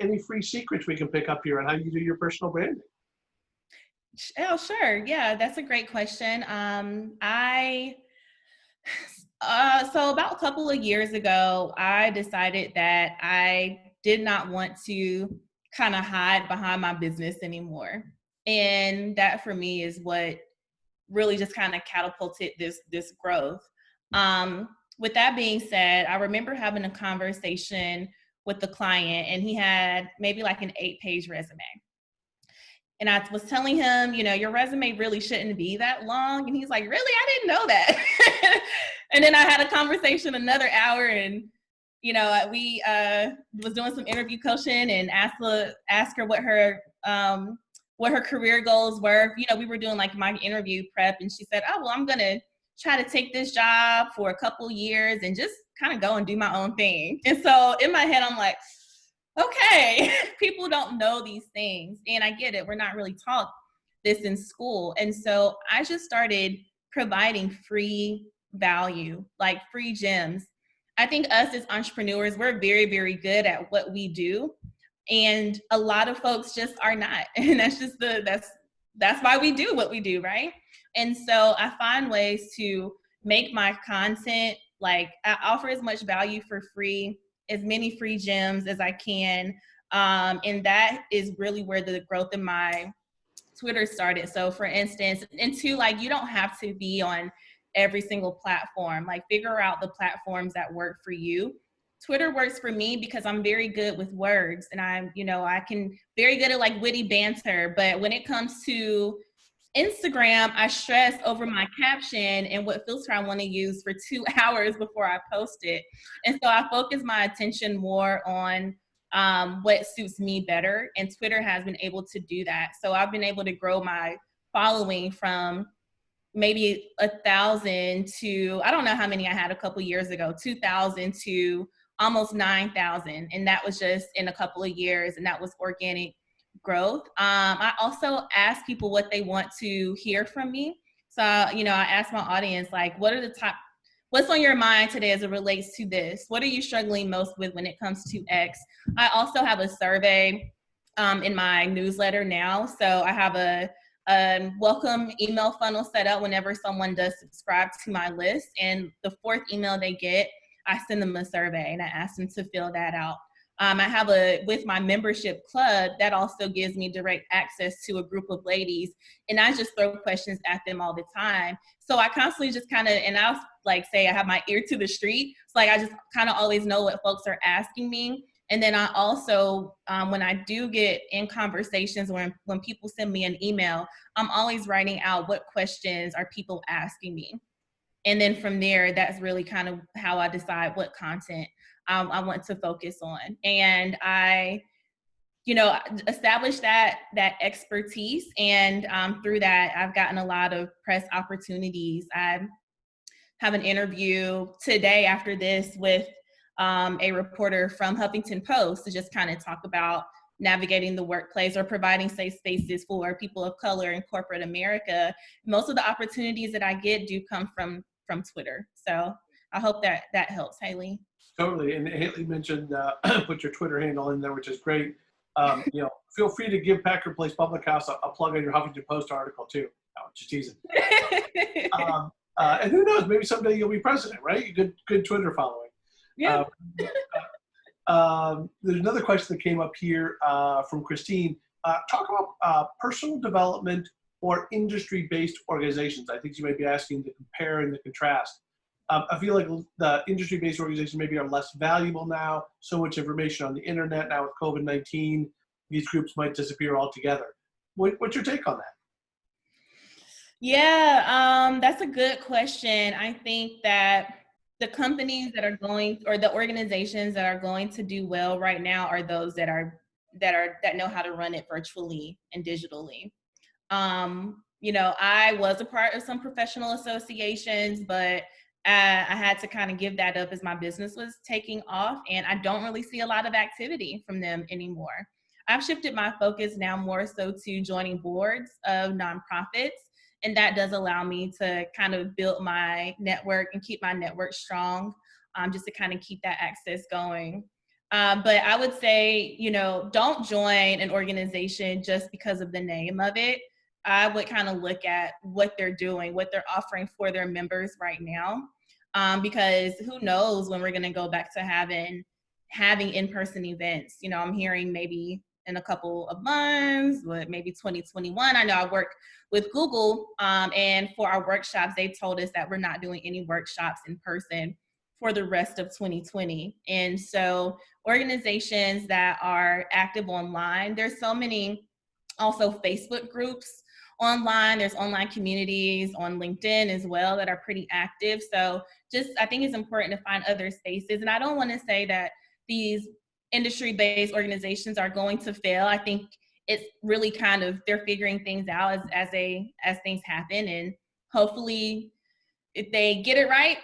Any free secrets we can pick up here on how you do your personal branding? Oh, sure. Yeah, that's a great question. So about a couple of years ago, I decided that I did not want to kind of hide behind my business anymore. And that for me is what really just kind of catapulted this growth. With that being said, I remember having a conversation with the client, and he had maybe like an 8-page resume. And I was telling him, your resume really shouldn't be that long. And he's like, really? I didn't know that. And then I had a conversation another hour, and, we was doing some interview coaching and asked her what her career goals were. We were doing like my interview prep, and she said, oh, well, I'm going to try to take this job for a couple years and just kind of go and do my own thing. And so in my head, I'm like, okay, people don't know these things. And I get it. We're not really taught this in school. And so I just started providing free value, like free gems. I think us as entrepreneurs, we're very, very good at what we do. And a lot of folks just are not. And that's just that's why we do what we do, right? And so I find ways to make my content, like I offer as much value for free, as many free gems as I can. And that is really where the growth in my Twitter started. So for instance, and two, like you don't have to be on every single platform, like figure out the platforms that work for you. Twitter works for me because I'm very good with words, and I can very good at like witty banter. But when it comes to Instagram, I stress over my caption and what filter I want to use for 2 hours before I post it. And so I focus my attention more on what suits me better. And Twitter has been able to do that. So I've been able to grow my following from maybe 1,000 to, I don't know how many I had a couple years ago, 2,000 to almost 9,000. And that was just in a couple of years, and that was organic growth. I also ask people what they want to hear from me. So, I ask my audience, like, what's on your mind today as it relates to this? What are you struggling most with when it comes to X? I also have a survey in my newsletter now. So I have a welcome email funnel set up whenever someone does subscribe to my list. And the 4th email they get, I send them a survey and I ask them to fill that out. I have with my membership club, that also gives me direct access to a group of ladies, and I just throw questions at them all the time. So I constantly just kind of, and I'll like say I have my ear to the street. So like I just kind of always know what folks are asking me. And then I also, when I do get in conversations, when people send me an email, I'm always writing out what questions are people asking me. And then from there, that's really kind of how I decide what content I want to focus on. And I, established that expertise. And through that, I've gotten a lot of press opportunities. I have an interview today after this with a reporter from Huffington Post to just kind of talk about navigating the workplace or providing safe spaces for people of color in corporate America. Most of the opportunities that I get do come from Twitter. So I hope that helps, Haley. Totally. And Haley mentioned put your Twitter handle in there, which is great. Feel free to give Packard Place Public House a plug on your Huffington Post article too. No, just teasing. And who knows, maybe someday you'll be president, right? Good Twitter following. Yeah. There's another question that came up here from Christine. Talk about personal development or industry-based organizations. I think you might be asking to compare and to contrast. I feel like the industry-based organizations maybe are less valuable now. So much information on the internet now with COVID-19. These groups might disappear altogether. What's your take on that? Yeah, that's a good question. I think that the companies that are going, or the organizations that are going to do well right now are those that are, that know how to run it virtually and digitally. You know, I was a part of some professional associations, but I had to kind of give that up as my business was taking off, and I don't really see a lot of activity from them anymore. I've shifted my focus now more so to joining boards of nonprofits, and that does allow me to kind of build my network and keep my network strong, just to kind of keep that access going. But I would say, you know, don't join an organization just because of the name of it. I would kind of look at what they're doing, what they're offering for their members right now, because who knows when we're going to go back to having in-person events. You know, I'm hearing maybe in a couple of months, but maybe 2021. I know I work with Google, and for our workshops, they told us that we're not doing any workshops in person for the rest of 2020. And so organizations that are active online, there's so many also Facebook groups online, there's online communities on LinkedIn as well that are pretty active. So just, I think it's important to find other spaces. And I don't want to say that these industry-based organizations are going to fail. I think it's really kind of, they're figuring things out as things happen, and hopefully if they get it right,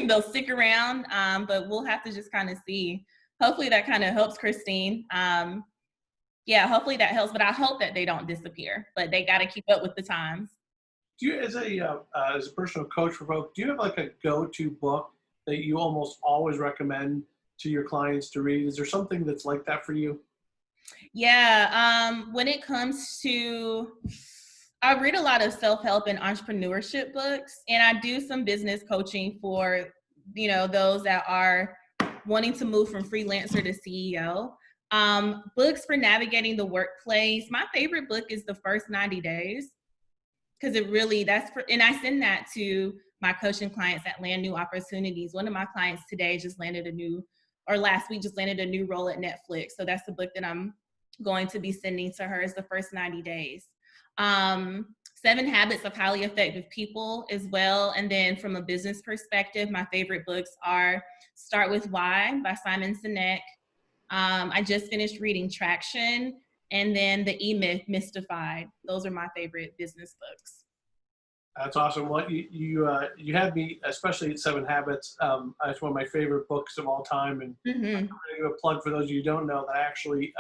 they'll stick around, but we'll have to just kind of see. Hopefully that kind of helps, Christine. Yeah, hopefully that helps, but I hope that they don't disappear, but they got to keep up with the times. Do you, as a personal coach for folks, do you have like a go-to book that you almost always recommend to your clients to read? Is there something that's like that for you? Yeah, when it comes to, I read a lot of self-help and entrepreneurship books, and I do some business coaching for, you know, those that are wanting to move from freelancer to CEO. Books for navigating the workplace. My favorite book is The First 90 Days, because it really, and I send that to my coaching clients that land new opportunities. One of my clients today last week just landed a new role at Netflix. So that's the book that I'm going to be sending to her, is The First 90 Days. 7 Habits of Highly Effective People as well. And then from a business perspective, my favorite books are Start With Why by Simon Sinek. I just finished reading Traction, and then The E-Myth Mystified. Those are my favorite business books. That's awesome. Well, you had me, especially at 7 Habits. It's one of my favorite books of all time. And I'm going to give a plug for those of you who don't know that I actually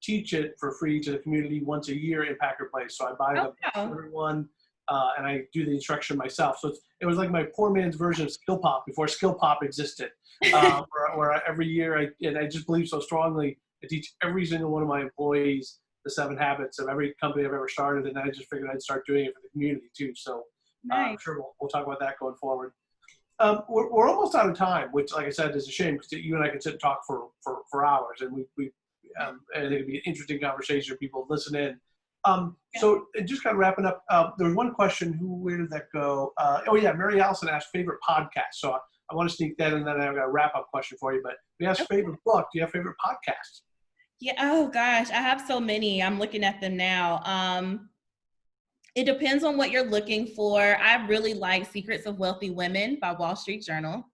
teach it for free to the community once a year in Packard Place. So I buy the book for everyone, and I do the instruction myself. So it was like my poor man's version of Skill Pop before Skill Pop existed. Where every year, I just believe so strongly, I teach every single one of my employees the 7 habits of every company I've ever started, and I just figured I'd start doing it for the community too. So nice. I'm sure we'll talk about that going forward. We're almost out of time, which, like I said, is a shame because you and I could sit and talk for hours, and I think it'd be an interesting conversation for people to listen in. So just kind of wrapping up, there was one question. Where did that go? Mary Allison asked favorite podcast. So I want to sneak that in, and then I've got a wrap-up question for you. But we asked favorite book. Do you have favorite podcasts? Yeah. Oh gosh, I have so many. I'm looking at them now. It depends on what you're looking for. I really like Secrets of Wealthy Women by Wall Street Journal.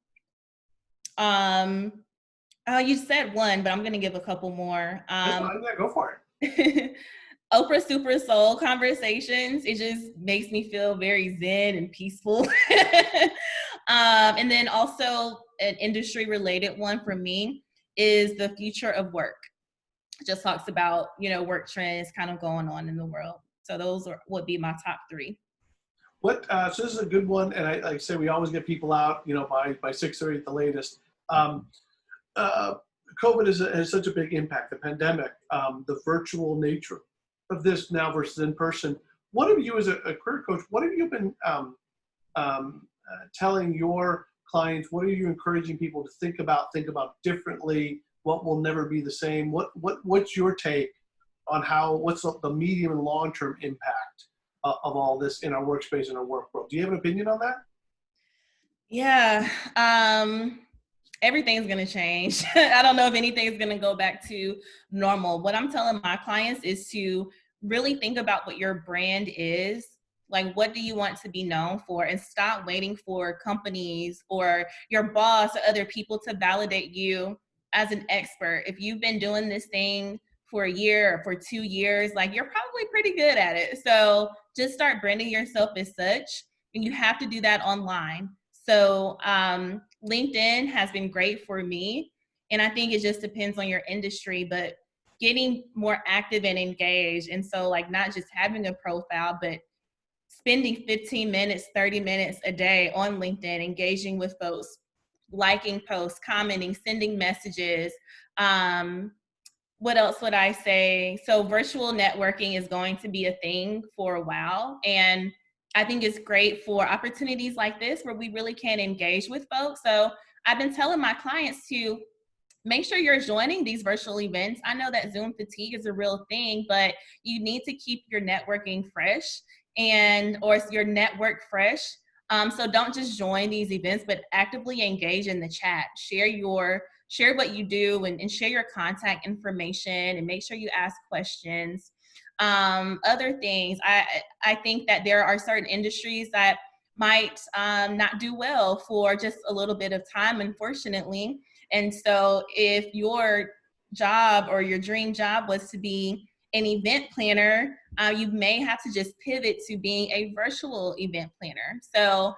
You said one, but I'm going to give a couple more. Go for it. Oprah Super Soul Conversations. It just makes me feel very zen and peaceful. And then also an industry related one for me is The Future of Work. It just talks about, work trends kind of going on in the world. So those would be my top 3. So this is a good one. And like I say, we always get people out, by 6:30 at the latest. COVID has such a big impact, the pandemic, the virtual nature of this now versus in person. What have you, as a career coach, what have you been telling your clients? What are you encouraging people to think about differently? What will never be the same? What's your take on what's the medium and long-term impact of all this in our workspace and our work world? Do you have an opinion on that? Yeah. Everything's going to change. I don't know if anything's going to go back to normal. What I'm telling my clients is to really think about what your brand is. Like, what do you want to be known for? And stop waiting for companies or your boss or other people to validate you as an expert. If you've been doing this thing for a year or for 2 years, like you're probably pretty good at it. So just start branding yourself as such, and you have to do that online. So LinkedIn has been great for me, and I think it just depends on your industry, but getting more active and engaged. And so like not just having a profile, but spending 15 minutes, 30 minutes a day on LinkedIn, engaging with folks, liking posts, commenting, sending messages. What else would I say? So virtual networking is going to be a thing for a while. And I think it's great for opportunities like this where we really can engage with folks. So I've been telling my clients to make sure you're joining these virtual events. I know that Zoom fatigue is a real thing, but you need to keep your networking fresh or your network fresh. So don't just join these events, but actively engage in the chat. Share what you do and share your contact information, and make sure you ask questions. Other things, I think that there are certain industries that might not do well for just a little bit of time, unfortunately. And so if your job or your dream job was to be an event planner, you may have to just pivot to being a virtual event planner. So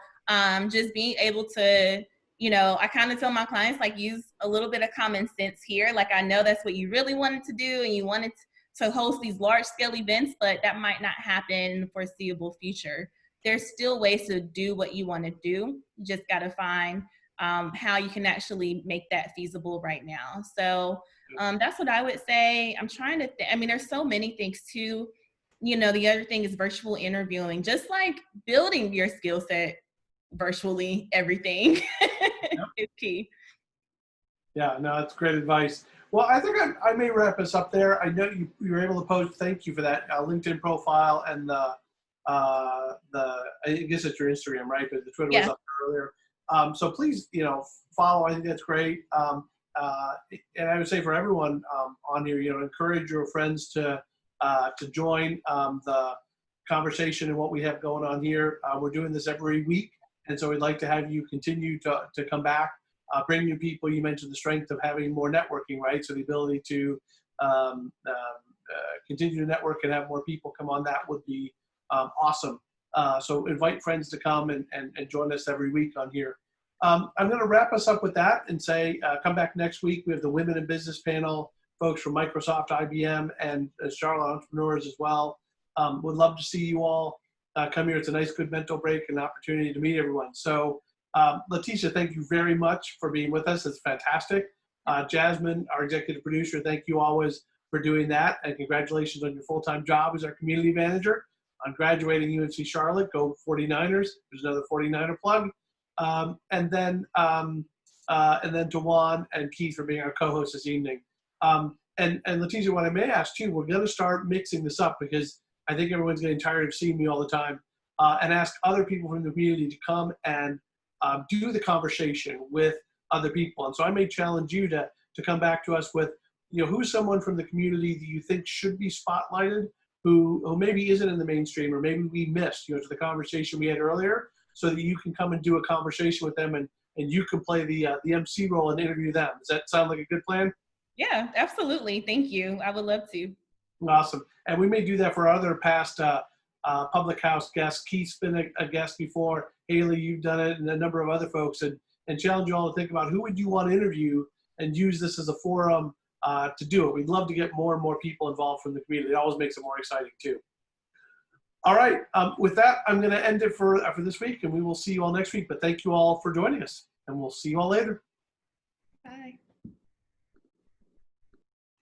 just being able to, I kind of tell my clients, like, use a little bit of common sense here. Like, I know that's what you really wanted to do, and you wanted to host these large scale events, but that might not happen in the foreseeable future. There's still ways to do what you want to do. You just got to find how you can actually make that feasible right now. So that's what I would say. I'm trying to there's so many things too. The other thing is virtual interviewing, just like building your skill set virtually, everything is key. Yeah, no, that's great advice. Well, I think I may wrap us up there. I know you were able to post, thank you for that LinkedIn profile and I guess it's your Instagram, right? But the Twitter was up there earlier. So please, follow. I think that's great. And I would say for everyone on here, encourage your friends to join the conversation and what we have going on here. We're doing this every week, and so we'd like to have you continue to come back, bring new people. You mentioned the strength of having more networking, right? So the ability to continue to network and have more people come on, that would be awesome. So invite friends to come and join us every week on here. I'm going to wrap us up with that and say, come back next week. We have the Women in Business panel, folks from Microsoft, IBM, and Charlotte entrepreneurs as well. Would love to see you all come here. It's a nice, good mental break and opportunity to meet everyone. So Latesha, thank you very much for being with us. It's fantastic. Jasmine, our executive producer, thank you always for doing that. And congratulations on your full-time job as our community manager. On graduating UNC Charlotte, go 49ers. There's another 49er plug. And then to Juan and Keith for being our co-hosts this evening. And Latesha, what I may ask too, we're going to start mixing this up because I think everyone's getting tired of seeing me all the time, and ask other people from the community to come and do the conversation with other people. And so I may challenge you to come back to us with, who's someone from the community that you think should be spotlighted, who maybe isn't in the mainstream, or maybe we missed, to the conversation we had earlier, so that you can come and do a conversation with them and you can play the MC role and interview them. Does that sound like a good plan? Yeah, absolutely. Thank you. I would love to. Awesome. And we may do that for other past Public House guests. Keith's been a guest before. Haley, you've done it, and a number of other folks, and challenge you all to think about who would you want to interview and use this as a forum to do it. We'd love to get more and more people involved from the community. It always makes it more exciting too. All right. With that, I'm going to end it for this week, and we will see you all next week. But thank you all for joining us, and we'll see you all later. Bye.